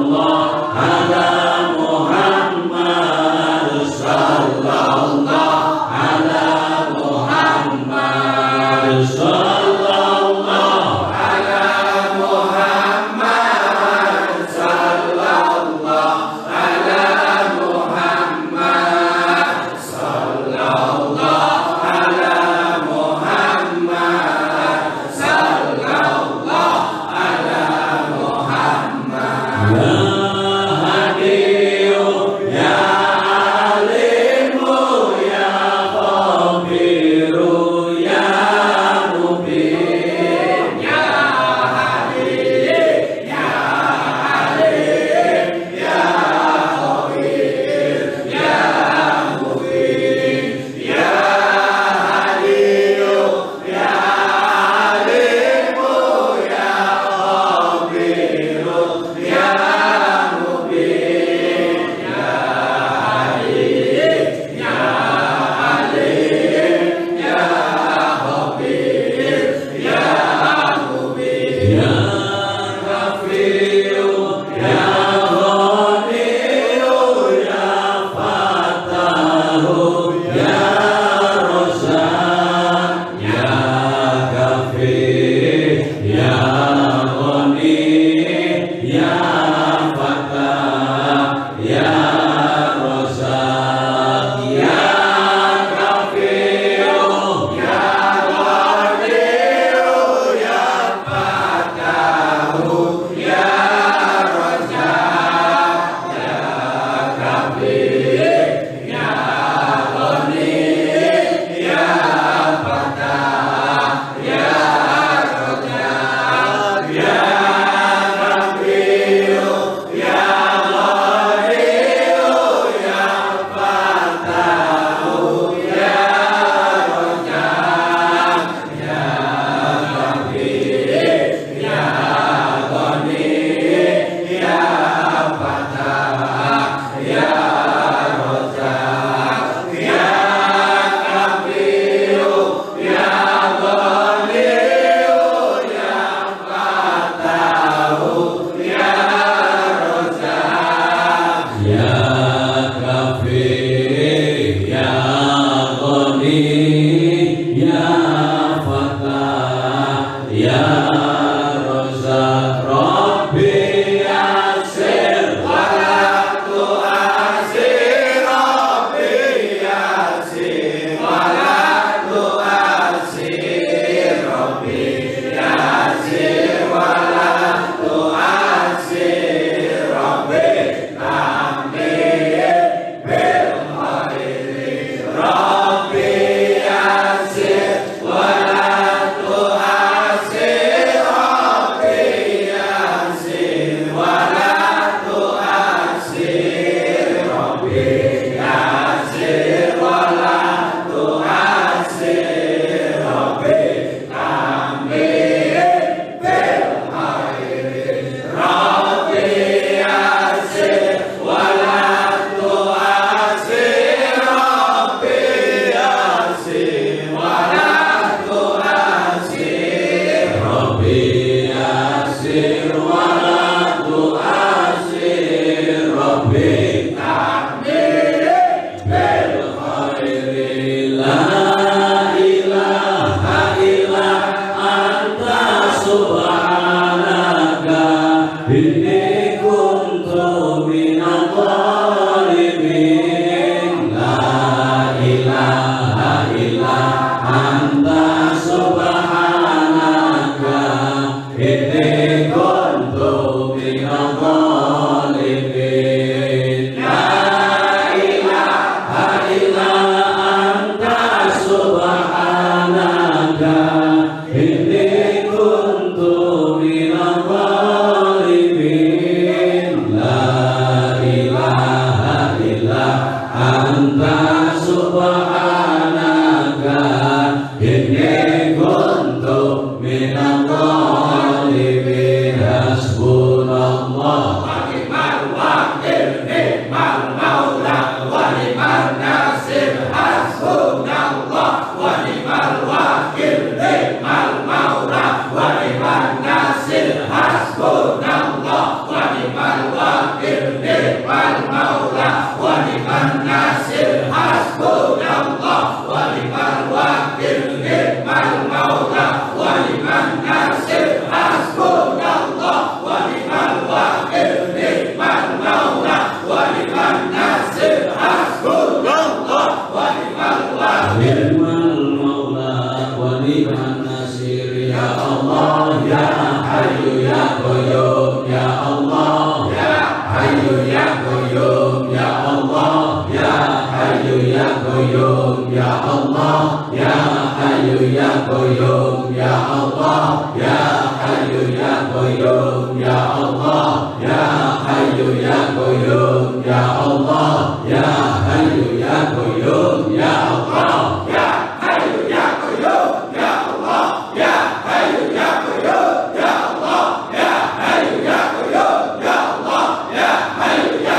wakil, ni'mal maula wa ni'man nasir. Hasbunallah wa ni'mal wakil, ni'mal maula wa ni'man nasir. Hasbunallah wa ni'mal wakil, ni'mal maula wa ni'man nasir. Hasbunallah wa ni'mal wakil, ni'mal maula wa ni'man nasir. Ya Allah ya Hayyu ya Qayyum, ya Allah ya Hayyu ya Qayyum, ya Allah ya Hayyu ya Qayyum, ya Allah ya Hayyu ya Qayyum, ya Allah ya Hayyu ya Qayyum, ya Allah ya Hayyu ya Qayyum, ya Allah ya Hayyu ya Qayyum, ya Allah ya Hayyu ya Qayyum, ya Allah ya Hayyu ya Qayyum, ya Allah ya Hayyu ya Qayyum, ya Allah ya Hayyu ya Qayyum, ya Allah ya Hayyu ya Qayyum, ya Allah ya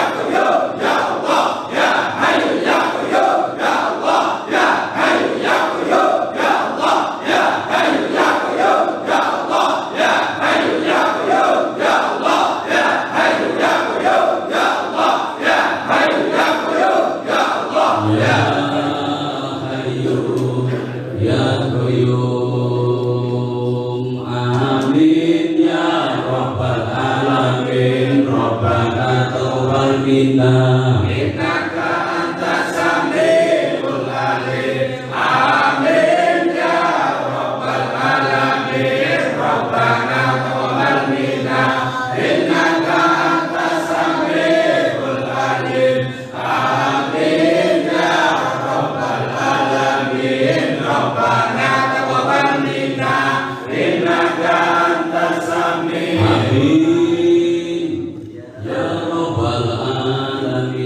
Hayyu ya Qayyum, ya Allah ya Hayyu ya Qayyum, ya Allah ya Hayyu ya Qayyum, ya Allah ya Hayyu ya Qayyum, ya Allah ya Hayyu ya Qayyum, ya Allah ya Hayyu ya Qayyum. Amin ya rabbal alamin. Rabbana taqabbal minna innaka antas samiul alim. Amin ya rabbal alamin. Rabbana taqabbal minna innaka antas samiul alim. Amin ya rabbal alamin. Rabbana taqabbal minna innaka antas samiul alim. Ya rabbal alamin.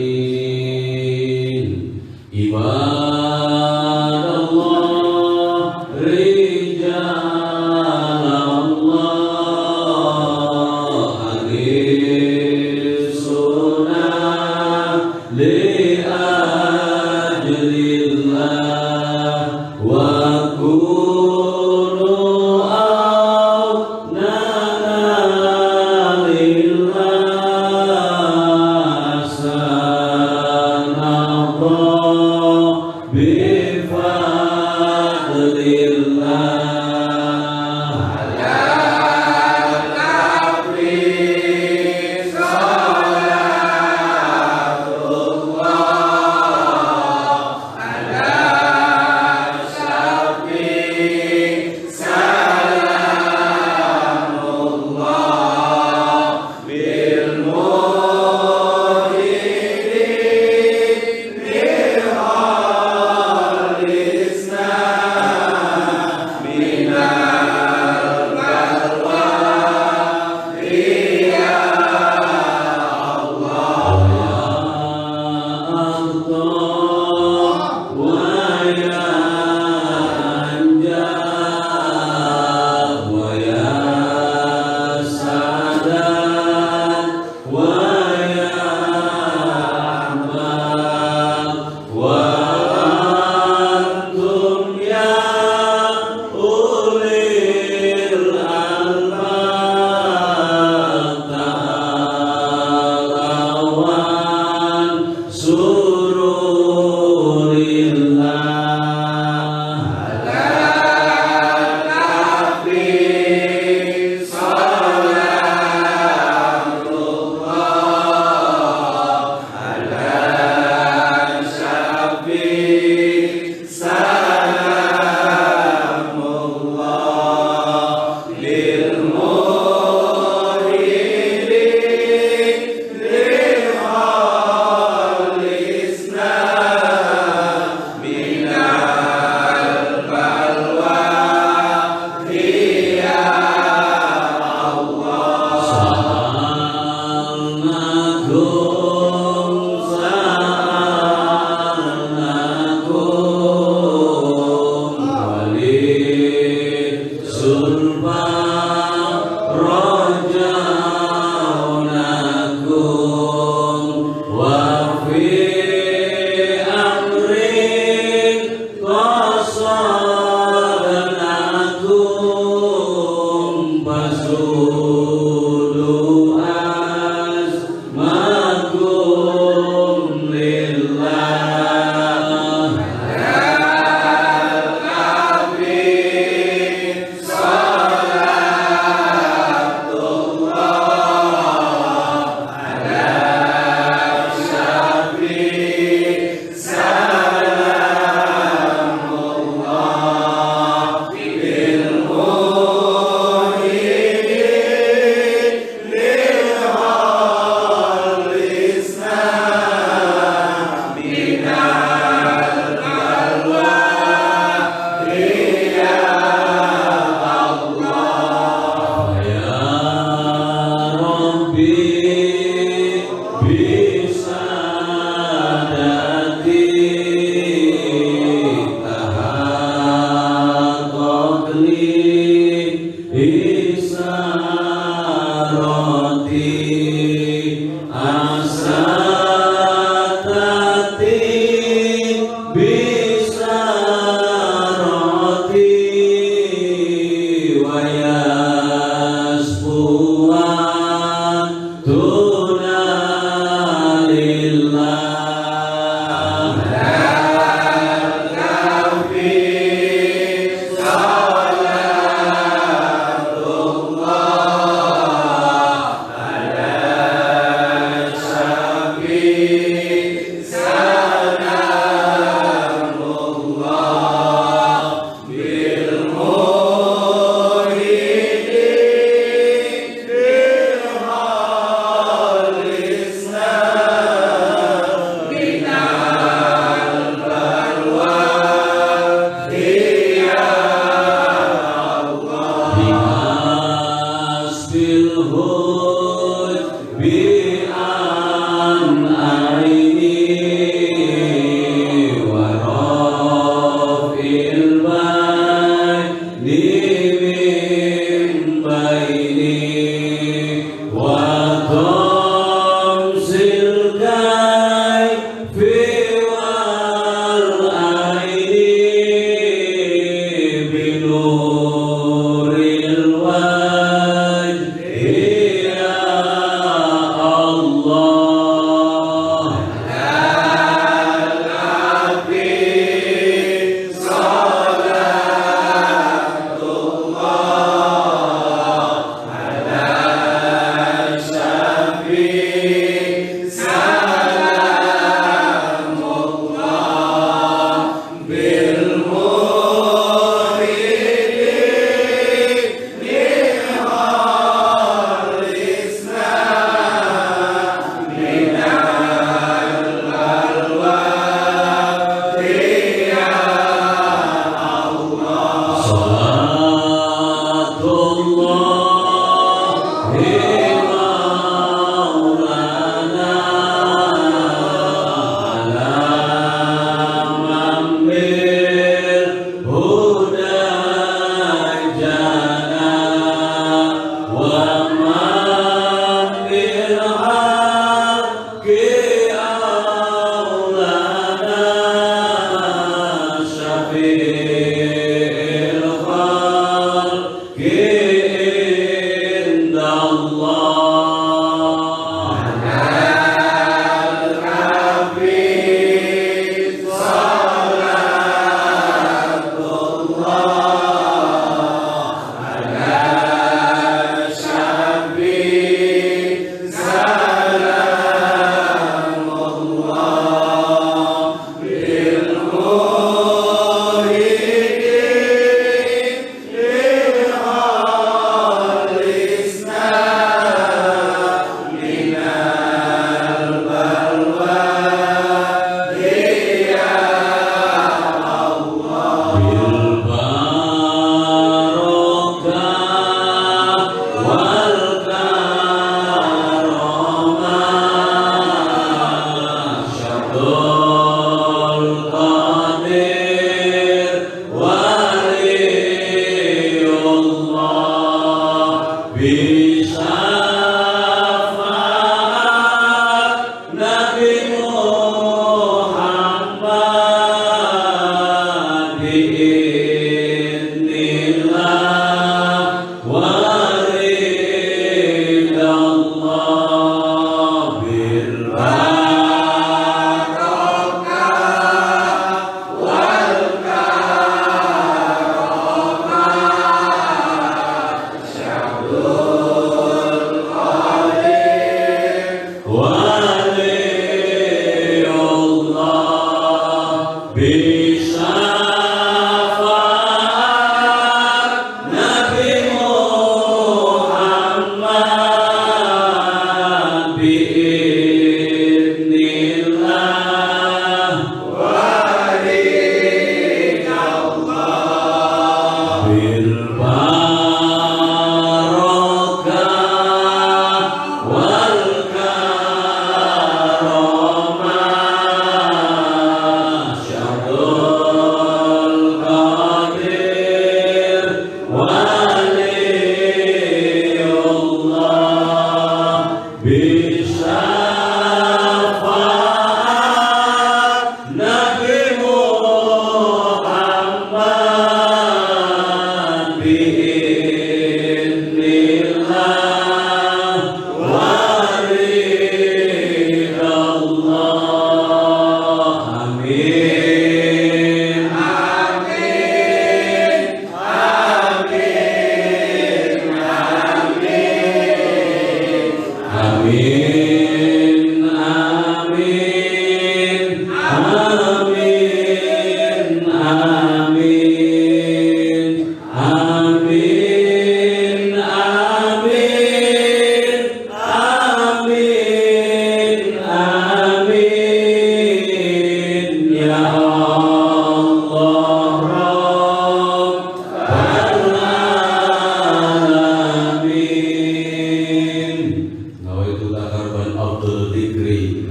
Salam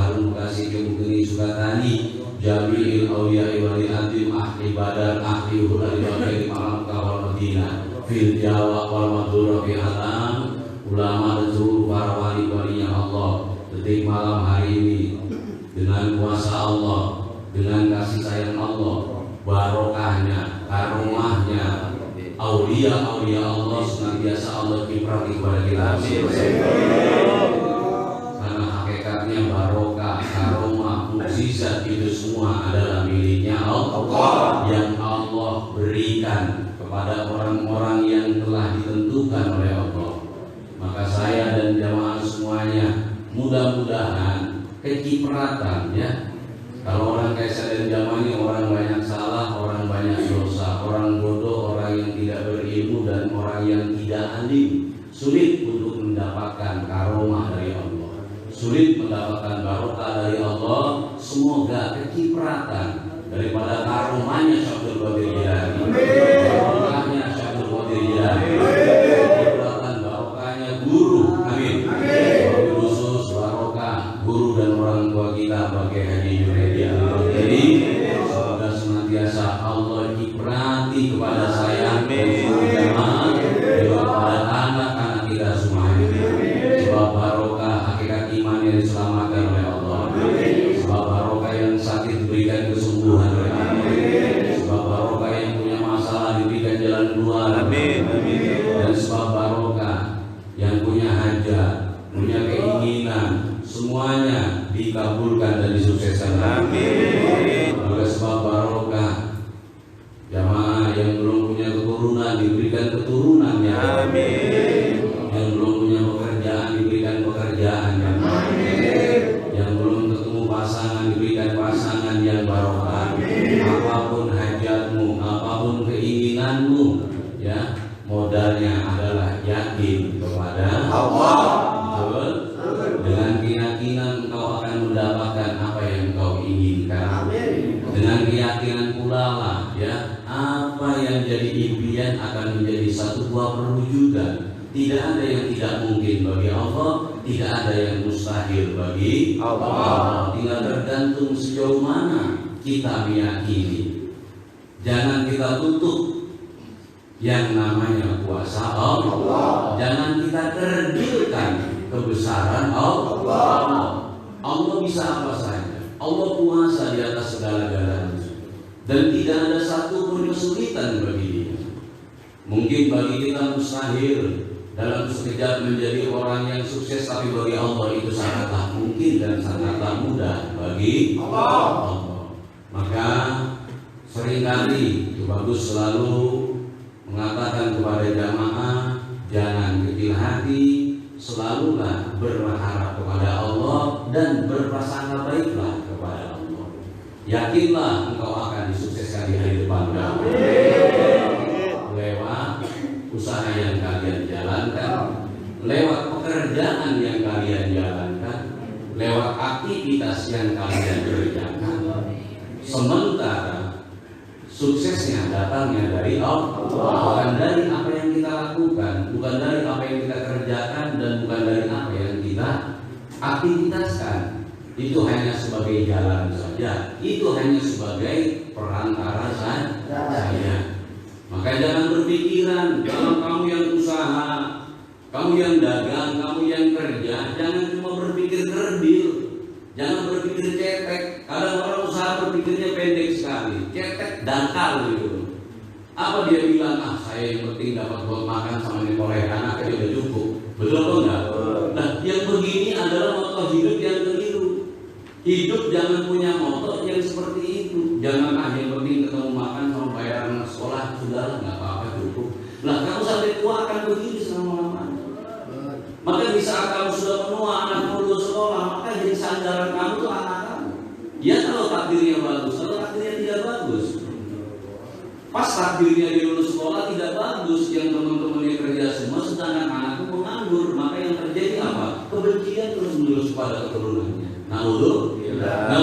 Harun Bekasi Kemukini Sukatani Jami'il Awliya'i Wali Adim Ahli Badar Ahli Hudari Bakari Malam Kawal Madinah Fil Jawa wal Madura fi alam ulama dan seluruh para wali-walinya Allah detik malam hari ini dengan kuasa Allah, dengan kasih sayang Allah, barokahnya, karomahnya, aulia-aulia Allah senantiasa Allah kiprati kepada kita. Karena hakikatnya barokah, karomah, mukjizat itu semua adalah miliknya Allah yang Allah berikan kepada orang-orang yang telah ditentukan oleh Allah. Maka saya dan jamaah semuanya mudah-mudahan kecipratan ya. Kalau orang kayak saya dan jamaah ini orang banyak salah, orang banyak dosa, orang bodoh, orang yang tidak berilmu dan orang yang tidak alim, sulit untuk mendapatkan karomah dari Allah, sulit mendapatkan barokah dari Allah. Semoga kecipratan daripada karomahnya Syaikhul Qadir Jilani, barokahnya Syaikhul Qadir Jilani, kecipratan barokahnya guru, amin. Khusus barokah guru dan orang tua kita bagi Haji Junaidi Al-Badri. Semoga senantiasa Allah kiprati kepada saya, jamaah, kepada anak-anak kita semuanya. Sebab barokah hakikat iman yang diselamatkan oleh Allah. Sebab barokah yang sakit diberikan kesembuhan oleh Allah. Sebab barokah yang punya masalah diberikan jalan keluar. Dan sebab barokah yang punya hajat, punya keinginan, semuanya dikabulkan dan disukseskan. Amin. Oleh sebab barokah jamaah yang belum punya keturunan diberikan keturunannya. Amin. Yang belum punya pekerjaan diberikan pekerjaannya. Amin. Yang belum ketemu pasangan diberikan pasangan yang barokah. Amin. Apapun hajatmu, apapun keinginanmu, ya modalnya adalah yakin kepada Allah. Betul? Dengan keyakinan engkau akan mendapatkan apa yang engkau inginkan. Amin. Dengan keyakinan pula lah ya, apa yang jadi impian akan menjadi satu buah perwujudan. Tidak ada yang tidak mungkin bagi Allah, tidak ada yang mustahil bagi Allah. Tinggal tergantung sejauh mana kita meyakini. Jangan kita tutup yang namanya kuasa Allah. Jangan kita kerdilkan kebesaran Allah. Allah bisa apa saja. Allah kuasa di atas segala-galanya. Dan tidak ada satu pun kesulitan bagi Dia. Mungkin bagi kita mustahil dalam sekejap menjadi orang yang sukses, tapi bagi Allah itu sangatlah mungkin dan sangatlah mudah bagi Allah. Maka seringkali itu bagus selalu mengatakan kepada jamaah, jangan kecil hati, selalulah berharap kepada Allah dan berprasangka baiklah kepada Allah. Yakinlah engkau akan disukseskan di hari depan kamu. Lewat usaha yang kalian jalankan, lewat pekerjaan yang kalian jalankan, lewat aktivitas yang kalian kerjakan. Sementara suksesnya datangnya dari Allah, bukan dari apa yang kita lakukan, bukan dari apa yang kita kerjakan, dan bukan dari apa yang kita aktivitaskan. Itu hanya sebagai jalan saja, itu hanya sebagai perantara saja. Maka jangan berpikiran kalau kamu yang usaha, kamu yang dagang, kamu yang kerja, jangan cuma berpikir kerdil, jangan berpikir cetek. Kadang orang usaha berpikirnya pendek sekali, cetek dangkal gitu. Apa dia bilang? Saya yang penting dapat buat makan sama nyekoleh anak aja udah cukup. Betul atau enggak? Nah, yang begini adalah moto hidup yang keliru. Hidup jangan punya moto yang seperti itu. Jangan yang penting ketemu makan sama bayar anak sekolah, sudah nggak apa-apa cukup. Nah, kamu sampai tua akan begini selama-lamanya. Maka di saat kamu sudah menua, anak lulus sekolah, maka jadi sandaran kamu tuh anak kamu. Ya kalau takdirnya bagus, kalau takdirnya tidak bagus. Pas takdirnya dia lulus sekolah tidak bagus, yang teman-temannya kerja semua, sedangkan anakku menganggur, maka yang terjadi apa? Kebencian terus-menerus pada keturunannya. Naudzubillah.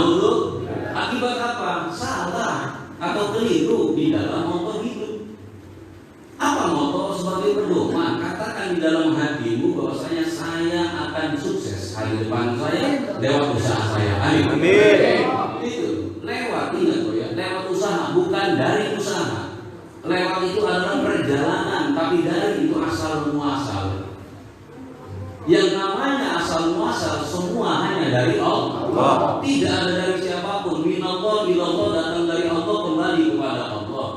Akibat apa? Salah atau keliru di dalam moto hidup. Apa moto sebagai pedoman? Katakan di dalam hatimu bahwasanya saya akan sukses hari depan saya lewat usaha saya. Amin. Amin. Itu lewat, ingat loh ya, lewat usaha, bukan dari usaha. Lewat itu adalah perjalanan, tapi dari itu asal muasal. Yang namanya asal muasal semua hanya dari Allah. Tidak ada dari siapapun. Minallah ilallah, datang dari Allah, kembali kepada Allah.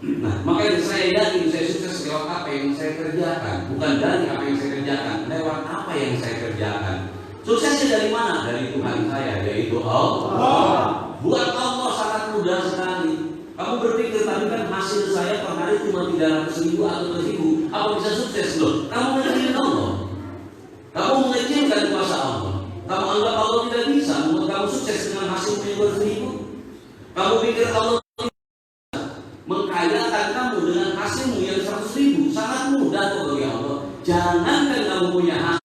Nah, makanya saya yakin saya sukses lewat apa yang saya kerjakan, bukan dari apa yang saya kerjakan, lewat apa yang saya kerjakan. Suksesnya dari mana? Dari Tuhan saya, yaitu Allah. Buat Allah sangat mudah sekali. Kamu berpikir tadi kan hasil saya per hari cuma 300.000 atau 1.000, apa bisa sukses loh? Kamu mengecilkan Allah. Kamu mengecilkan kuasa Allah. Kamu anggap Allah tidak bisa membuat kamu sukses dengan hasilmu yang 2.000. Kamu pikir Allah mengkayakan kamu dengan hasilmu yang 100.000, sangat mudah kok bagi Allah. Jangankan kamu punya hasil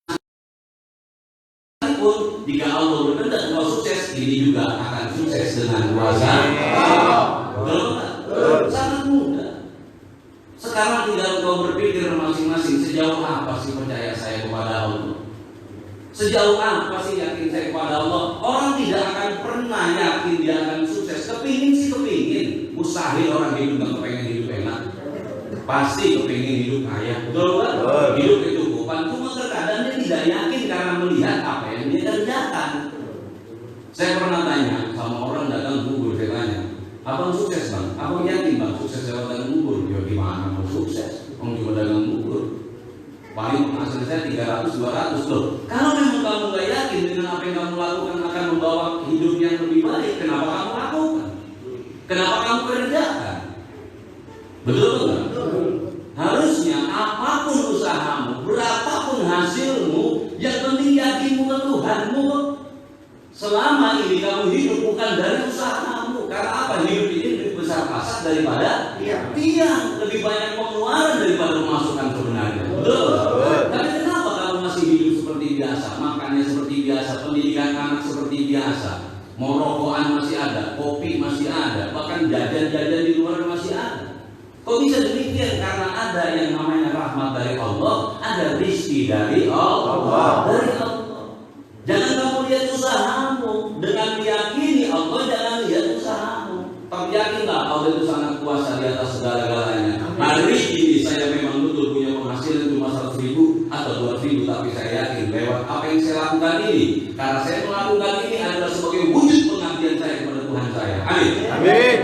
pun, jika Allah berkehendak kau sukses, ini juga akan sukses dengan kuasa Allah. Sangat mudah. Sekarang tinggal kau berpikir masing-masing, sejauh apa sih percaya saya kepada Allah? Sejauh apa sih yakin saya kepada Allah? Orang tidak akan pernah yakin dia akan sukses. Kepingin sih kepingin. Mustahil orang hidup nggak kepengen hidup enak. Pasti kepingin hidup kaya. Betul kan? Hidup kecukupan. Cuma terkadang dia tidak yakin karena melihat apa yang dia kerjakan. Saya pernah tanya sama orang dagang bubur, saya tanya, abang sukses bang? Abang yakin bang sukses lewat dagang bubur? Ya gimana mau sukses? Om cuma dagang bubur. Paling penghasilan saya 300-200 loh. Kalau memang kamu gak yakin dengan apa yang kamu lakukan akan membawa hidup yang lebih baik, kenapa kamu lakukan? Kenapa kamu kerjakan? Betul nggak? Harusnya apapun usahamu, berapapun hasilmu, yang penting yakinmu ke Tuhanmu. Selama ini kamu hidup bukan dari usahamu. Karena apa? Hidup ini lebih besar pasak daripada tiang, lebih banyak pengeluaran daripada pemasukan sebenarnya. Betul. Tapi kenapa kamu masih hidup seperti biasa, makannya seperti biasa, pendidikan anak seperti biasa, mau rokokan masih ada, kopi masih ada, bahkan jajan-jajan di luar masih ada? Kok bisa demikian? Karena ada yang namanya rahmat dari Allah, ada rizki dari Allah. Dari Allah. Jangan kamu lihat usahamu, dengan meyakini Allah, jangan lihat usahamu. Tapi yakinlah Allah itu sangat kuasa di atas segala-galanya. Hari ini saya memang betul punya penghasilan cuma 100.000 atau 200.000, tapi saya yakin lewat apa yang saya lakukan ini, karena saya melakukan ini adalah sebagai wujud pengabdian saya kepada Tuhan saya. Amin. Amin.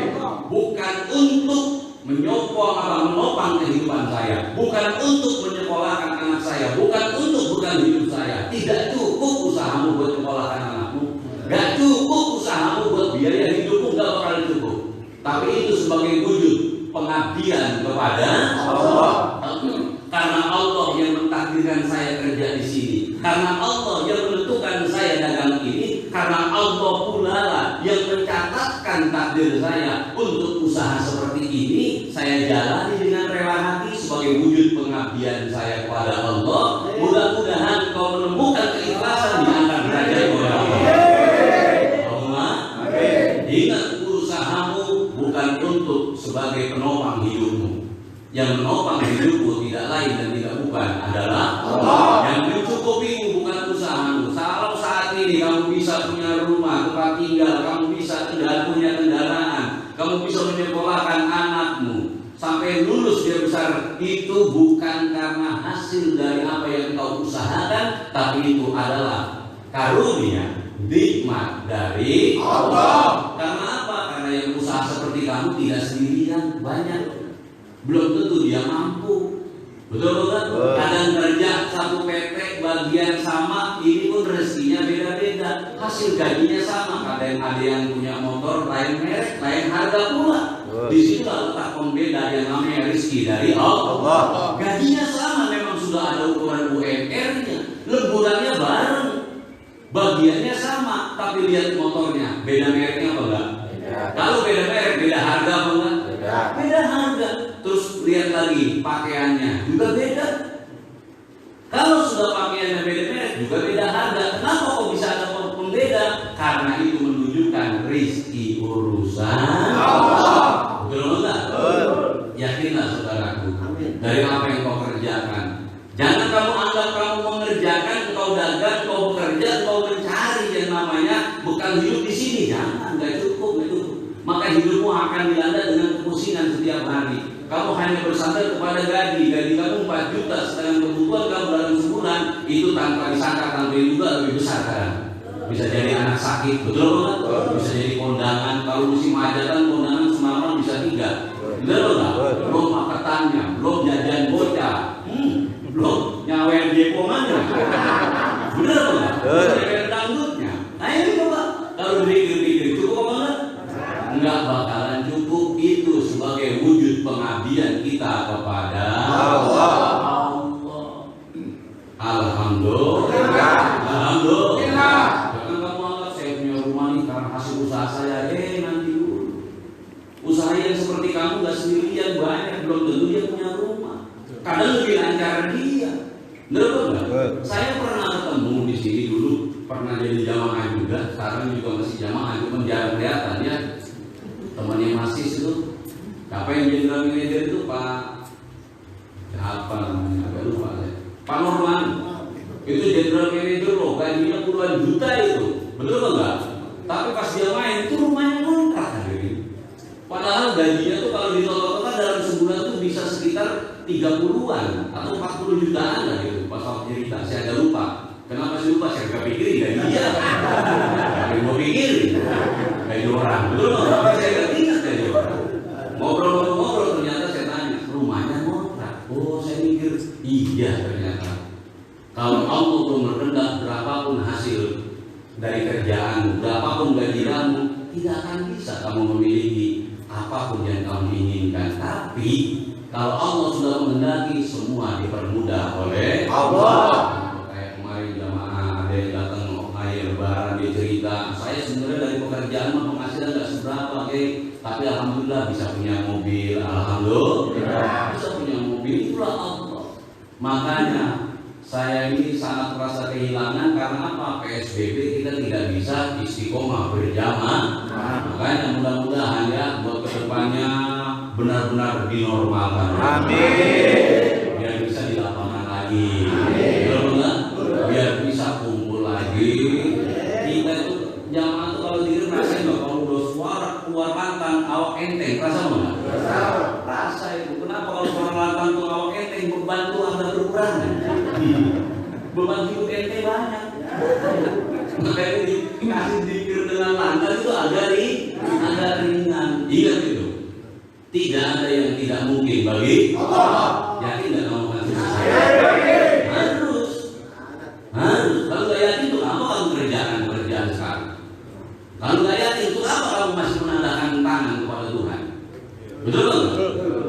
Bukan untuk menopang kehidupan saya, bukan untuk menyekolahkan anak saya, bukan untuk berkah hidup saya. Tidak cukup usahamu buat menyekolahkan anakmu, gak cukup usahamu buat biaya hidupmu, gak bakal cukup. Tapi itu sebagai wujud pengabdian kepada Allah. Karena Allah yang mentakdirkan saya kerja di sini, karena Allah yang menentukan saya dagang ini, karena Allah pula lah yang mencatatkan takdir saya untuk usaha seperti ini. Saya jalani dengan rela hati sebagai wujud pengabdian saya kepada Allah. Mudah-mudahan kau menemukan keikhlasan di antara derajat oleh Allah. Allahumma amin. Ingat, usahamu bukan untuk sebagai penopang hidupmu. Yang menopang hidupmu tidak lain dan tidak bukan adalah Allah. Yang mencukupimu bukan usahamu. Kalau saat ini kamu bisa punya rumah, tempat tinggal, kamu bisa punya kendaraan, kamu bisa menyekolahkan anakmu sampai lulus dia besar, itu bukan karena hasil dari apa yang kau usahakan, tapi itu adalah karunia, nikmat dari Allah. Karena apa? Karena yang usaha seperti kamu tidak sendirian, banyak. Belum tentu dia mampu. Betul kan? Kadang kerja satu PT bagian sama, ini pun rezekinya beda-beda, hasil gajinya sama. Kadang ada yang punya motor lain merek, lain harga pula. Di situ letak pembeda yang namanya rezeki dari Allah. Gajinya sama, memang sudah ada ukuran UMR-nya, lemburannya bareng, bagiannya sama, tapi lihat motornya, beda mereknya apa enggak? Kalau beda merek, beda harga apa enggak? Beda harga. Terus lihat lagi pakaiannya juga beda. Kalau sudah pakaiannya beda merek juga beda harga. Kenapa kok bisa ada pembeda? Karena itu menunjukkan rezeki urusan Allah. Betul enggak? Yakinlah saudaraku, dari apa yang kau kerjakan. Jangan kamu anggap kamu mengerjakan, kau dagang, kau bekerja, kau mencari yang namanya bertahan hidup di sini, jangan, nggak cukup. Maka hidupmu akan dilanda dengan kepusingan setiap hari. Kamu hanya bersandar kepada gaji kamu 4 juta, sedangkan kebutuhan kamu dalam sebulan itu tanpa disangka, tanpa juga lebih besar kan. Bisa jadi anak sakit, betul nggak? Bisa jadi kondangan, kalau musim hajatan kondangan semalam bisa 3, betul nggak? Belum paketannya, belum jajan bocah, belum nyawer jepongannya, betul nggak? Nyawer dangdutnya. Nah ini coba, kalau pikir-pikir cukup apa enggak? Enggak bakalan cukup. Itu sebagai wujud pengabdian kita kepada Allah. Alhamdulillah. Alhamdulillah. Jangan kamu anggap saya punya rumah ini karena hasil usaha saya. Nanti dulu. Usaha yang seperti kamu gak sendirian, banyak, belum tentu dia punya rumah. Kadang lebih lancar dia. Betul nggak? Saya pernah ketemu di sini dulu, pernah jadi jamaah juga. Sekarang juga masih jamaah, cuma jarang kelihatan ya. Temannya masih itu. Apa yang general manager itu Pak? Apa namanya? Agak lupa saya. Pak Norman. Itu general manager loh, gajinya puluhan juta itu, betul enggak? Tapi pas dia main itu rumahnya ngontrak hari. Padahal gajinya tuh kalau di total dalam sebulan tuh bisa sekitar 30-an atau 40 jutaan lah gitu. Pas waktu cerita saya agak lupa. Kenapa sih lupa? Saya nggak pikirin gaji dia. Tapi mau pikirin gaji orang, betul enggak? Saya nggak ingat gaji orang. Ngobrol-ngobrol ternyata saya tanya rumahnya ngontrak. Oh saya mikir iya ternyata. Kalau Allah tuh merendah berapapun hasil dari kerjaan, berapapun gaji kamu, tidak akan bisa kamu memiliki apapun yang kamu inginkan. Tapi kalau Allah sudah menghendaki, semua dipermudah oleh Allah. Kayak kemarin jamaah ada yang datang hari Lebaran, dia cerita, saya sebenarnya dari pekerjaan penghasilan nggak seberapa, tapi alhamdulillah bisa punya mobil, alhamdulillah bisa punya mobil, itulah Allah. Makanya saya ini sangat merasa kehilangan karena apa? PSBB kita tidak bisa istiqomah berjamaah. Makanya mudah-mudahan ya buat kedepannya benar-benar dinormalkan. Amin. Biar bisa di lapangan lagi. Amin. Biar bisa kumpul lagi. Kita itu jamaah itu kalau diri rasain nggak? Kalau udah suara keluar lantang awak enteng, rasa nggak? Rasa itu. Kenapa kalau suara lantang tuh awak enteng, beban tuh agak berkurang? Beban hidup ente banyak. Makanya dikasih zikir dengan lantang itu agak ringan. Ingat itu. Tidak ada yang tidak mungkin bagi Allah. Yakin nggak kamu kasih saya? Harus. Kalau nggak yakin itu apa kamu kerjaan sekarang? Kalau nggak yakin itu apa kamu masih menandakan tangan kepada Tuhan? Betul kan?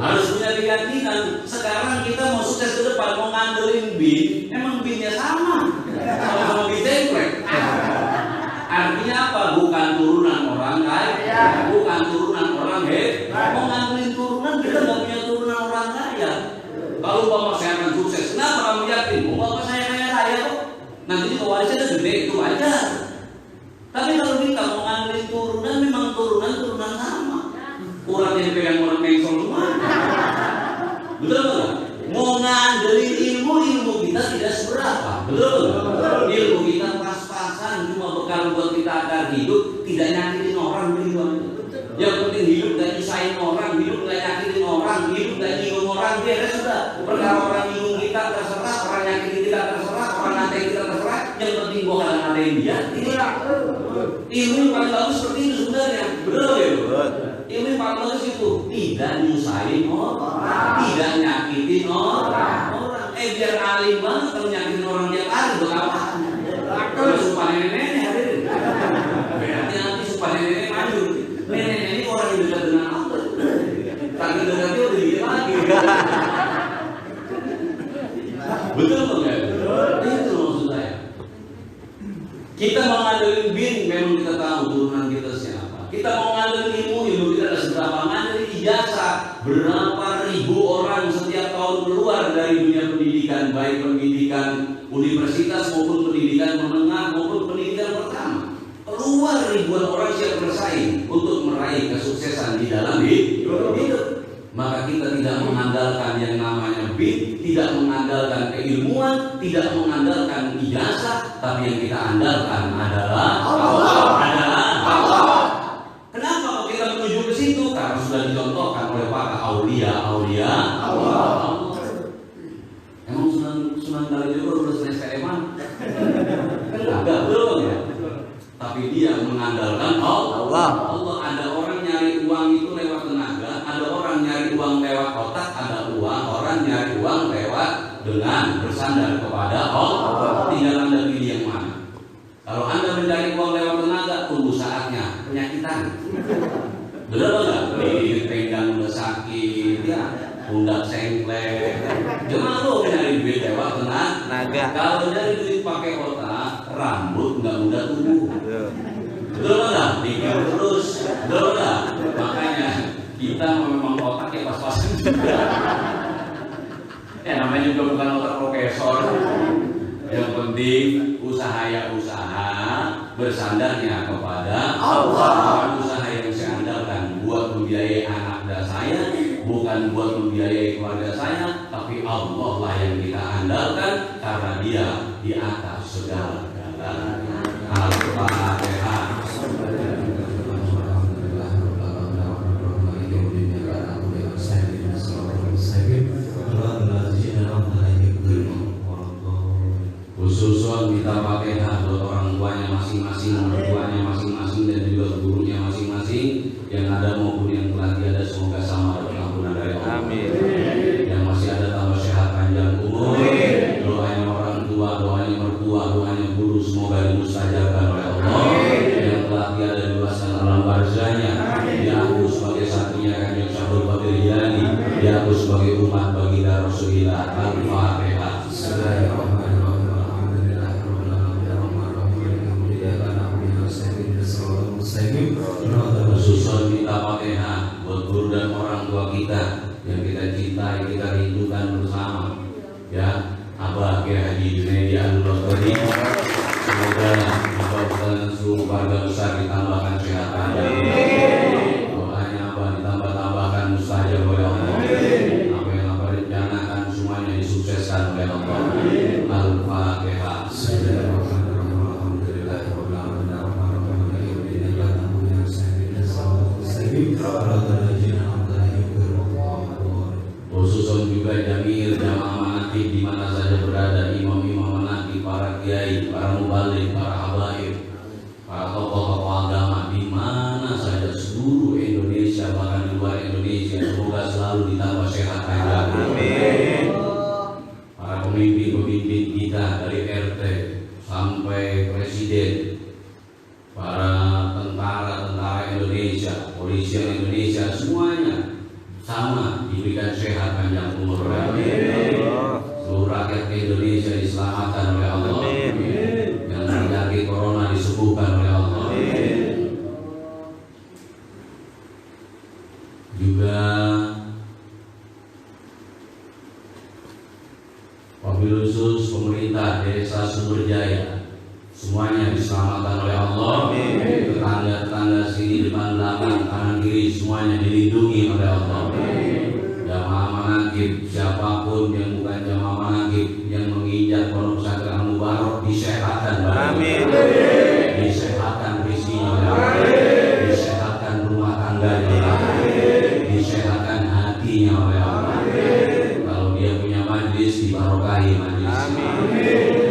Harus punya keyakinan. Sekarang kita mau sukses ke depan, mau ngandelin bin, emang binnya sama. Sama bin template. Artinya apa? Bukan turunan orang kaya, bukan turunan orang hebat. Mau ngandelin turunan, kita nggak punya turunan orang kaya. Kalau bapak saya akan sukses, kenapa kamu yakin? Mau bapak saya kaya raya kok. Nanti warisnya gede itu aja. Tapi kalau kita mau ngandelin turunan, memang turunan sama. Orang yang pegang orang mengsol semua. Betul nggak? Mau ngandelin ilmu kita tidak seberapa. Betul nggak? Ilmu kita pas-pasan, cuma bekal buat kita agar hidup, tidak nyakitin orang. Yang penting hidup gak nyusahin orang, hidup gak nyakitin orang, hidup gak nyinggung orang. Dia sudah. Perkara orang nyinggung kita terserah, orang nyakitin kita terserah, orang ngatain kita terserah. Yang penting gua gak ngatain dia. Ilmu yang paling bagus seperti itu sebenarnya. Betul ya? Ilmu yang paling bagus itu tidak nyusahin orang, tidak nyakitin orang. Biar alim banget kalau nyakitin orang tiap hari berkawan. Kalau sumpah nenek-nenek hadirin. Berarti nanti sumpah nenek-nenek maju. Nenek ini orang yang dekat dengan Allah. Tapi dekatnya udah gila lagi. Betul nggak? Itu maksud saya. Kita mau ngandelin bin, memang kita tahu turunan kita siapa. Kita mau ngandelin ilmu kita ada seberapa. Ngandelin ijazah, berapa ribu orang setiap tahun keluar dari dunia pendidikan, baik pendidikan universitas maupun pendidikan menengah maupun pendidikan pertama. Keluar ribuan orang siap bersaing untuk meraih kesuksesan di dalam hidup. maka kita tidak mengandalkan yang namanya bin, tidak mengandalkan keilmuan, tidak mengandalkan ijazah, tapi yang kita andalkan adalah Allah. Kenapa kalau kita menuju ke situ? Karena sudah dicontohkan oleh para aulia Allah. Emang Sunan Kalijogo udah selesai eman? Enggak, belum ya. Tapi dia mengandalkan Allah. Ada orang nyari uang itu lewat tenaga, ada orang nyari uang lewat otak, ada orang nyari uang lewat dengan bersandar kepada Allah. Tinggal Anda pilih yang mana. Kalau Anda mencari uang lewat tenaga, tunggu saatnya penyakitan. Benar enggak? Di pinggang udah sakit, ya, pundak sengklek. Jangan lu nyari duit lewat tenaga. Kalau nyari duit pakai otak, rambut nggak mudah tumbuh. Betul nggak? Pikir terus, betul nggak? Makanya kita memang otaknya pas-pasan juga. Ya namanya juga bukan otak profesor. Yang penting usaha ya usaha, bersandarnya kepada Allah. Usaha yang saya andalkan buat membiayai anak saya, bukan buat membiayai keluarga saya, tapi Allah lah yang kita andalkan karena Dia di atas segala-galanya. Al-Fatihah. Khususon kita Fatihah buat orang tuanya masing-masing, mertuanya masing-masing, dan juga gurunya masing-masing, yang ada maupun yang telah tiada, semoga sama dapat ampunan dari Allah. Amin. Yang masih ada tambah sehat panjang umur. Doanya orang tua, doanya mertua, doanya guru, semoga dimustajabkan oleh Allah. Yang telah tiada dibebaskan alam barzahnya. Diaku sebagai satunya Kanjeng Syabul Qadir Jilani. Diaku sebagai umat baginda Rasulullah. Al-Fatihah. Khususan kita Fatihah buat guru dan orang tua kita yang kita cintai, kita rindukan bersama, ya, Abah Kiai Haji Junaidi Al-Lotari. Semoga Abah dan seluruh keluarga besar ditambahkan sehat panjang. Doanya Abah ditambah-tambahkan mustajab oleh Allah. Apa yang Abah rencanakan semuanya disukseskan oleh Allah. Al-Fatihah. Khususon juga jamil jamaah manaqib di mana saja berada, imam-imam manaqib, para kiai, para mubalik, para habaib, para tokoh-tokoh agama di mana saja seluruh Indonesia, bahkan di luar Indonesia, semoga selalu ditambah sehat panjang. Amin. Para pemimpin-pemimpin kita dari RT sampai presiden, para tentara Indonesia, polisi Indonesia, semuanya sama diberikan sehat panjang umur. Amin. Seluruh rakyat Indonesia diselamatkan oleh Allah. Amin. Yang terjangkit corona disembuhkan oleh Allah. Amin. Juga wabil khusus pemerintah Desa Sumberjaya, semuanya diselamatkan oleh Allah. Tetangga-tetangga sini, depan belakang, kanan kiri, semuanya dilindungi oleh Allah. Jamaah manaqib, siapapun yang bukan jamaah manaqib yang menginjak pondok pesantren Mubarak disehatkan. Amin. Disehatkan rezekinya oleh Allah. Disehatkan rumah tangganya, disehatkan hatinya oleh Allah. Kalau dia punya majlis, dibarokahi majlisnya.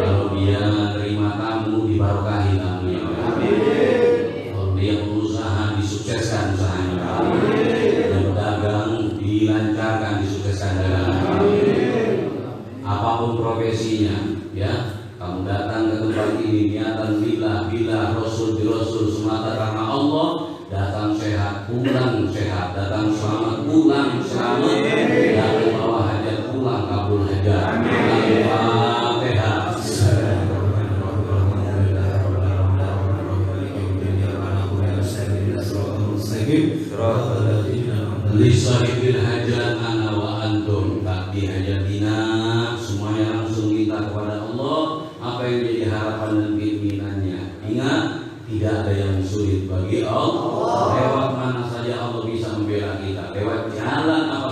Kalau dia terima tamu, dibarokahi tamunya. Kalau dia berusaha, disukseskan usahanya. Dia berdagang, dilancarkan, disukseskan dagangan. Apapun profesinya, ya, kamu datang ke tempat ini niatan bila Rasul di Rasul semata karena Allah, datang sehat, pulang sehat, datang selamat, pulang selamat, datang bawa hajat, pulang kabul hajat. Al-Fatihah. Lisahibil hajat ana wa antum tak dihajatina, semuanya langsung minta kepada Allah apa yang jadi harapan dan keinginannya. Ingat, tidak ada yang sulit bagi Allah. Lewat mana saja Allah bisa membela kita, lewat jalan apa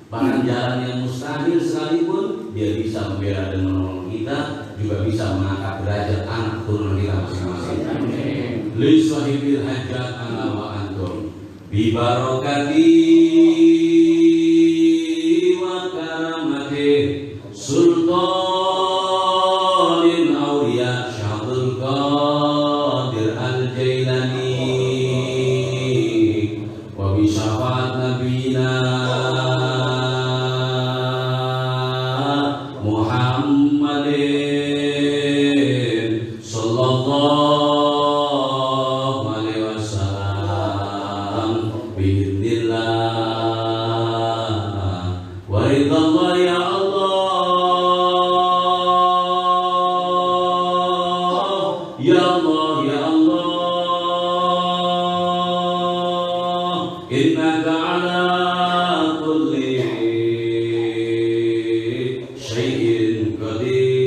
Bahkan jalan yang mustahil sekalipun dia bisa membela dan menolong kita, juga bisa mengangkat derajat anak keturunan kita masing-masing. Li sahibil hajat ana wa antum bi barakati wa karamati sultanin auliya Syaikhul Qadir Al-Jailani wa bi syafaat nabiyina Muhammadin sallallahu alaihi wasallam biidznillah wa ridallah ya Allah ya Allah ya Allah innaka ala kulli syai'in qadir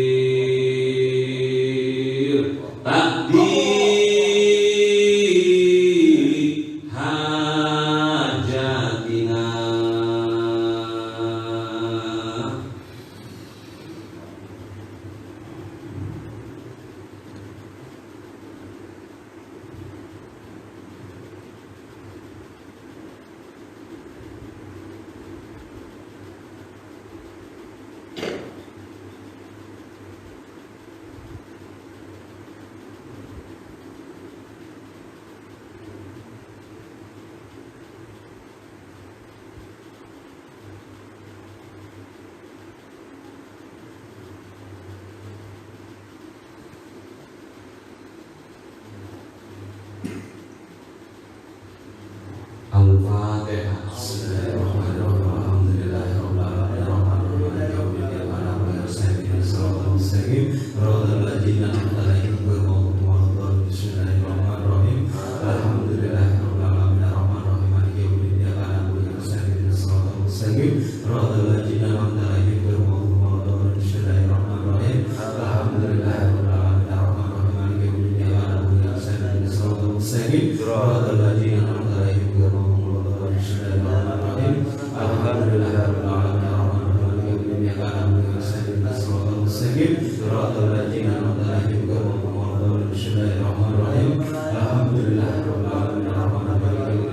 taqdi hajatina. Al-Fatihah. Bismillahirrahmanirrahim. Alhamdulillahirabbil alamin. Arrahmanirrahim. Maliki yaumiddin. Iyyaka na'budu wa iyyaka nasta'in. Shiratal mustaqim. Shiratal ladzina an'amta 'alaihim ghairil maghdubi 'alaihim waladdallin. Bismillahirrahmanirrahim. Alhamdulillahirabbil alamin. Arrahmanirrahim. Maliki yaumiddin. Iyyaka na'budu wa iyyaka nasta'in. Shiratal mustaqim. Shiratal ladzina an'amta 'alaihim ghairil maghdubi 'alaihim waladdallin. Bismillahirrahmanirrahim. Alhamdulillahirabbil alamin. Arrahmanirrahim. Maliki yaumiddin. Iyyaka na'budu wa iyyaka nasta'in. Shiratal mustaqim. Shiratal ladzina an'amta 'alaihim ghairil maghdubi 'alaihim. Bismillahirrahmanirrahim. Alhamdulillahirabbil alamin. Arrahmanirrahim. Maliki yaumiddin. Iyyaka na'budu wa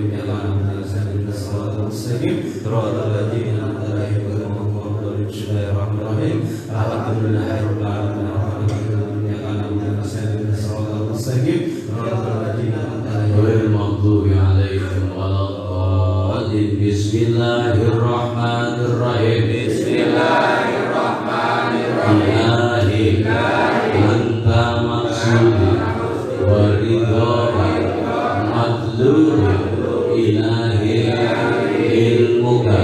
iyyaka nasta'in. Shiratal mustaqim. Shiratal ladzina an'amta 'alaihim ghairil maghdubi 'alaihim. Bismillahirrahmanirrahim. Alhamdulillahirabbil alamin. Arrahmanirrahim. Maliki yaumiddin. Iyyaka na'budu wa iyyaka nasta'in. Shiratal mustaqim. Shiratal ladzina an'amta 'alaihim ghairil maghdubi 'alaihim. Bismillahirrahmanirrahim. Alhamdulillahirabbil alamin. Arrahmanirrahim. Maliki yaumiddin. Iyyaka na'budu wa iyyaka nasta'in. Shiratal mustaqim. Shiratal ladzina an'amta 'alaihim ghairil maghdubi alaihim waladdallin. Bismillahirrahmanirrahim. Bismillahirrahmanirrahim. Ilahi anta maqsudi wa ridhai matlubi ilahi ilmuka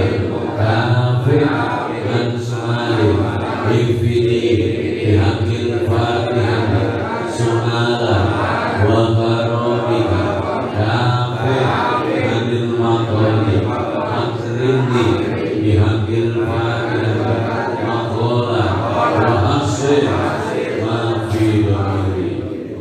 kafi an sumali ifini bihaqil fatihah su'ala wa karomika kafi anil maqali akrimni bihaqil fatihah maqala wa hasib ma fi dhamiri.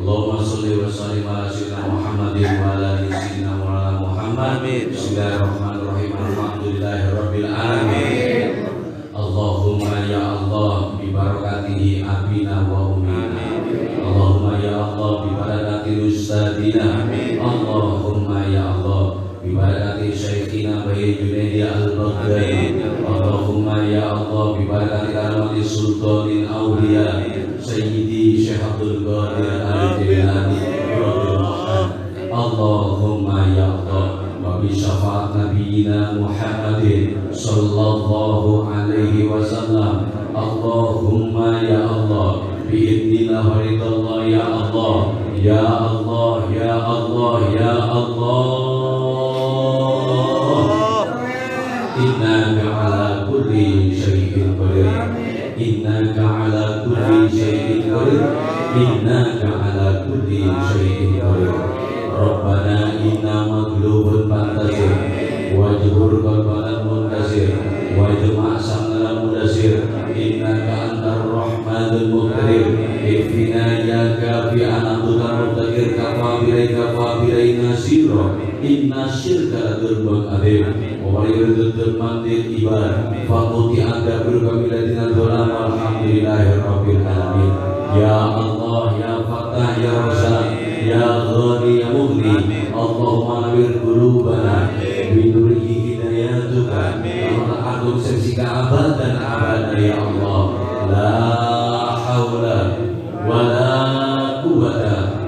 Allahumma salli wa sallim ala sayyidina Muhammadin wa ala ali sayyidina Maulana Muhammad. Bismillahirrahmanirrahim. Alhamdulillahirabbil alamin. Allahumma ya Allah bi barakatihi abina wa ummina. Allahumma ya Allah bi barakati ustadina. Allahumma ya Allah bi barakati syekhina Bayi Junaidi Al-Baghdadi. Allahumma ya Allah bi barakati karamati sultanin auliya Sayyidi Syekh Abdul Qadir Al-Jailani radhiyallahu. Allahumma ya Allah wa bi syafaat nabiyina Muhammadin sallallahu alaihi wasallam. Allahumma ya Allah bi idznillah wa ridallah ya Allah ya Allah ya Allah ya Allah. Innaka ala kulli syai'in qadir. Innaka ala kulli syai'in qadir. Innaka ala kulli syai'in qadir. Rabbana inna maglubun fantasir wajhur qalbana muntasir wajma' samna mudasir innaka antar rahmanul muqtadir ifina ya kafi anaduka muqtadir kafa birai nasira inna syirka dzulmun adim wa waliyuddin mandil ibar faquti anda berkamilatina dolam alhamdulillahi rabbil alamin. Ya Allah ya Fattah ya Razzaq ya Ghani ya Mughni Allahumma nawwir qulubana binuri hidayatuka wa agung sensika abad dan abad ya Allah. La haula wa la quwwata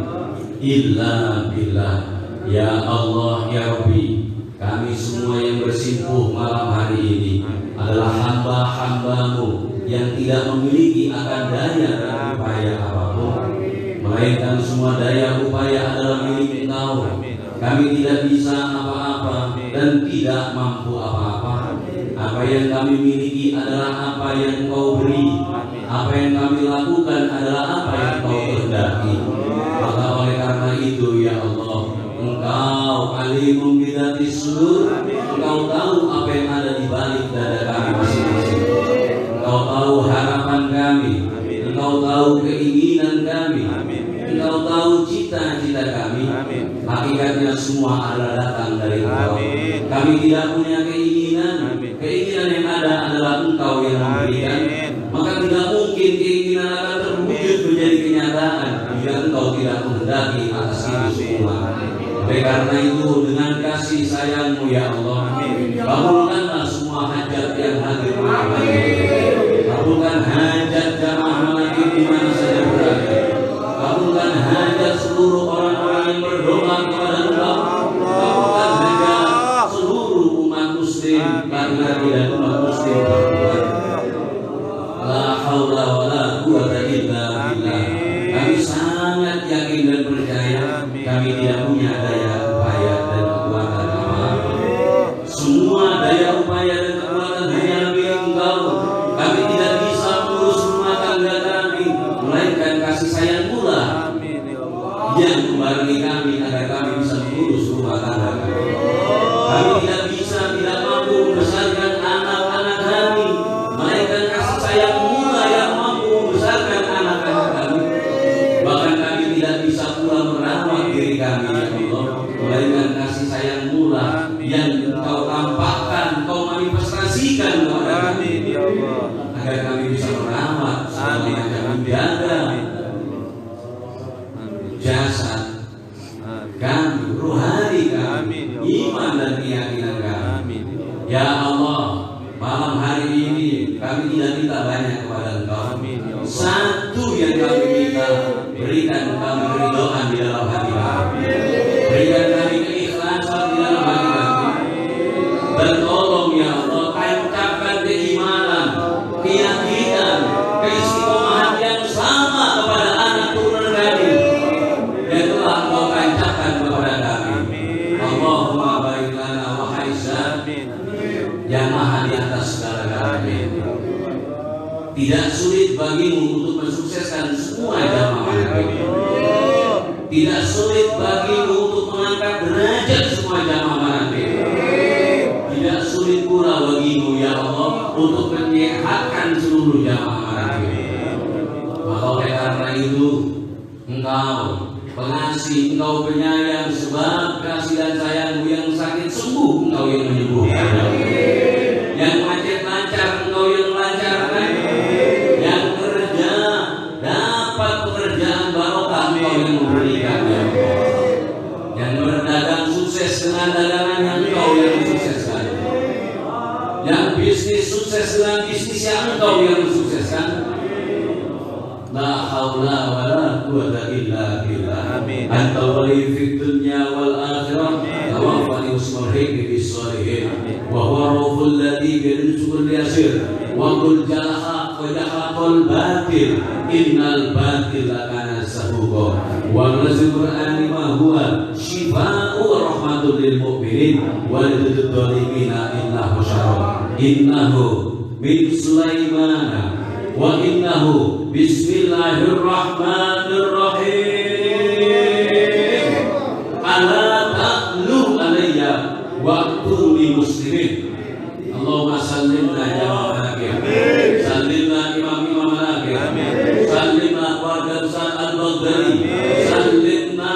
illa billah. Ya Allah ya Rabbi, kami semua yang bersimpuh malam hari ini adalah hamba-hambamu yang tidak memiliki akan daya dan upaya apapun, melainkan semua daya upaya adalah milik Engkau. Kami tidak bisa apa-apa dan tidak mampu apa-apa. Apa yang kami miliki adalah apa yang Engkau beri. Apa yang kami lakukan adalah apa yang Engkau kehendaki. Maka oleh karena itu ya Allah, Engkau alimun bidzati sudur. Engkau tahu apa yang ada di balik dada kami masing-masing. Engkau tahu harapan kami. Engkau tahu keinginan kami. Engkau tahu cita-cita kami. Hakikatnya semua adalah datang dari Engkau. Kami tidak punya keinginan. Keinginan yang ada adalah Engkau yang memberikan. Maka tidak mungkin keinginan akan terwujud menjadi kenyataan jika Engkau tidak menghendaki atas itu semua. Oleh karena itu dengan kasih sayang-Mu ya Allah, kabulkanlah semua hajat yang hadir malam ini. Kabulkan hajat jamaah malam di mana saja berada. Kabulkan hajat seluruh orang-orang yang berdoa kepada Engkau. Kabulkan hajat seluruh umat muslim, laki-laki dan umat muslim perempuan. La haula wa la quwwata illa billah. Kami sangat yakin dan percaya kami tidak punya daya upaya dan kekuatan apa-apa. Semua daya upaya dan kekuatan hanya milik Engkau. Kami tidak bisa mengurus rumah tangga kami, melainkan kasih sayang-Mu lah yang membarengi kami agar kami bisa mengurus rumah tangga kami. Kami tidak bisa, tidak mampu membesarkan anak-anak kami, melainkan kasih sayang-Mu lah yang mampu membesarkan anak-anak kami. Bahkan kami tidak bisa pula merawat diri kami ya Allah, melainkan kasih sayang-Mu lah yang Engkau tampakkan, Engkau manifestasikan kepada kami agar kami bisa merawat segala macam menjaga jasad kami, rohani kami, iman dan keyakinan kami. Ya Allah, malam hari ini kami tidak minta banyak kepada Engkau. Satu yang kami minta, berikan kami keridhaan di dalam hati kami. Berikan kami keikhlasan di dalam hati kami. Dan tolong ya Allah, tancapkan keimanan, keyakinan, keistiqomahan yang sama kepada anak turunan kami yang telah Engkau tancapkan kepada kami. Allahumma barik lana wa haizat yang maha di atas segala-galanya. Tidak sulit bagimu untuk mensukseskan semua jamaah ini. Tidak sulit bagimu untuk mengangkat derajat semua jamaah ini. Tidak sulit pula bagimu ya Allah untuk menyehatkan seluruh jamaah ini. Maka oleh karena itu Engkau pengasih, Engkau penyayang, sebab kasih dan sayang-Mu yang sakit sembuh Engkau yang menyembuhkan. Yang macet lancar Engkau yang lancarkan. Yang kerja dapat pekerjaan barokah Engkau yang memberikan ya Allah. Yang berdagang sukses dengan dagangannya Engkau yang mensukseskan. Yang bisnis sukses dengan bisnisnya Engkau yang mensukseskan. La haula wa la quwwata illa billah. Anta wali fid dunya wal akhirah. Tawaffani usmul hikmi bis salihin. Wa huwa rauful ladhi bil yasir. Wa qul jalaha wa jahaqul batil. Innal batila kana zahuqa. Wa nazil qur'ani ma huwa shifaa'u wa rahmatul lil mu'minin wa lidul dhalimina innahu syarr. Innahu min Sulaimana wa innahu bismillahirrahmanirrahim. Ala ta'lu alayya wa'tuni muslimin. Allahumma sallimna jamaah hakim. Sallimna imam-imam hakim. Sallimna warga besar Al-Baghdadi. Sallimna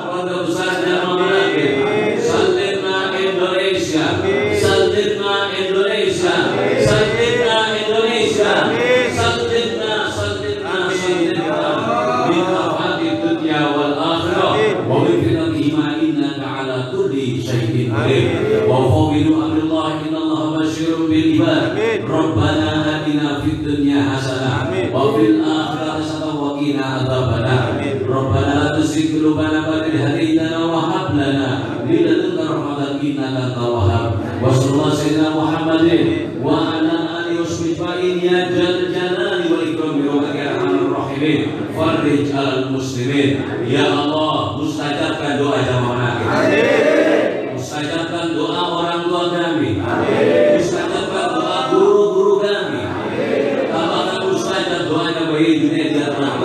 warga besar jamaah hakim. Sallimna Indonesia. Sallimna الصالحين وفوضوا أمر الله إن الله بشير بالعباد ربنا آتنا في الدنيا حسنة وفي الآخرة حسنة وقنا عذاب النار ربنا لا تزغ قلوبنا بعد إذ هديتنا وهب لنا من لدنك رحمة إنك أنت الوهاب وصلى الله سيدنا محمد وعلى آله وصحبه يا ذا الجلال والإكرام برحمتك يا أرحم الراحمين فرج على المسلمين ya Allah mustajabkan doa jamaah kita mustajabkan doa orang tua kami mustajabkan doa guru-guru kami tambahkan mustajab doanya bayi dunia di akhirat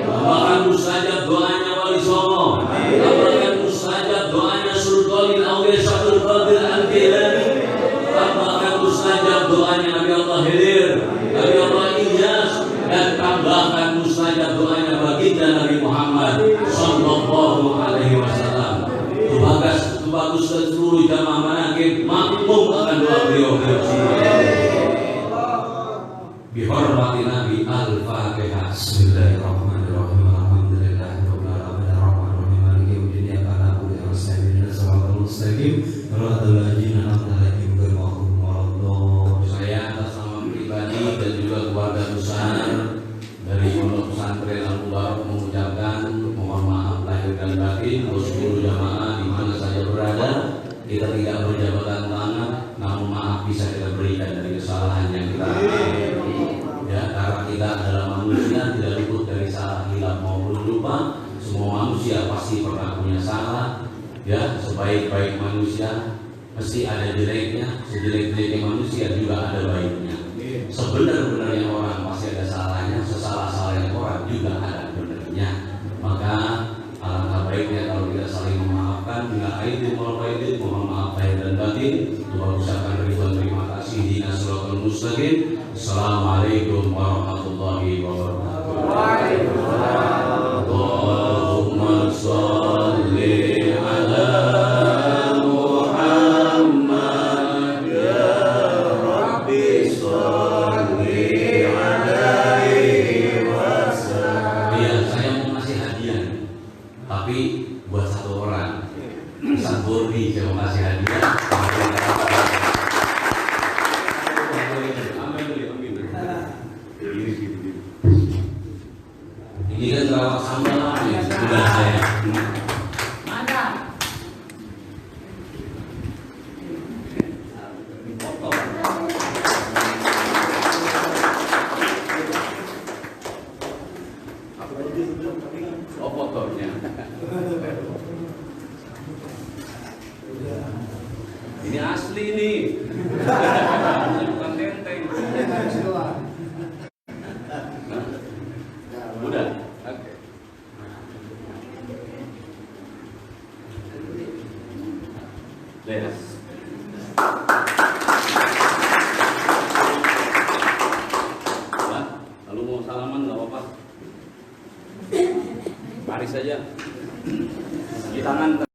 tambahkan mustajab doanya wali songo tambahkan mustajab doanya Sultanul Aulia Syaikhul Qadir Al-Jilani tambahkan mustajab doanya Nabi Allah Khidir Nabi Allah Ilyas dan tambahkan mustajab doanya baginda Nabi Muhammad sallallahu alaihi wasallam. Itu bagus dan seluruh jamaah manaqib makmum akan doa beliau. Bihormati Nabi Al-Fatihah. Bismillahirrahmanirrahim. Alhamdulillahirabbil alamin arrahmanirrahim maliki yaumiddin iyyaka na'budu wa iyyaka nasta'in ihdinas siratal mustaqim siratal ladzina an'amta 'alaihim ghairil maghdubi 'alaihim. Saya atas nama pribadi dan juga keluarga besar dari Pondok Pesantren Al-Mubarak mengucapkan mohon maaf lahir dan batin untuk seluruh jamaah di mana saja berada. Kita tidak berjabatan tangan, namun maaf bisa kita berikan dari kesalahan yang kita lakukan. Ya, karena kita adalah manusia, tidak luput dari salah, hilaf maupun lupa. Semua manusia pasti pernah punya salah. Ya, sebaik-baik manusia mesti ada jeleknya, sejelek-jeleknya manusia juga ada baiknya. Sebenar-benarnya orang pasti ada salahnya, sesalah-salahnya orang juga ada benarnya. Maka alangkah baiknya kalau kita saling memaafkan. Bila aidin wal faidin, mohon maaf lahir dan batin. Tuhan ucapkan ribuan terima kasih di Nasrul Mustaqim. Assalamualaikum warahmatullahi wabarakatuh. Allahumma sholli ala buat satu orang Sanburdi saya mau kasih hadiah. Ini kan terawat sambal ya, sudah saya. Mana? Oh fotonya. Ini asli nih. Bukan tenteng. Udah. Oke. Yes. Lalu mau salaman nggak apa-apa. Mari saja. Di tangan.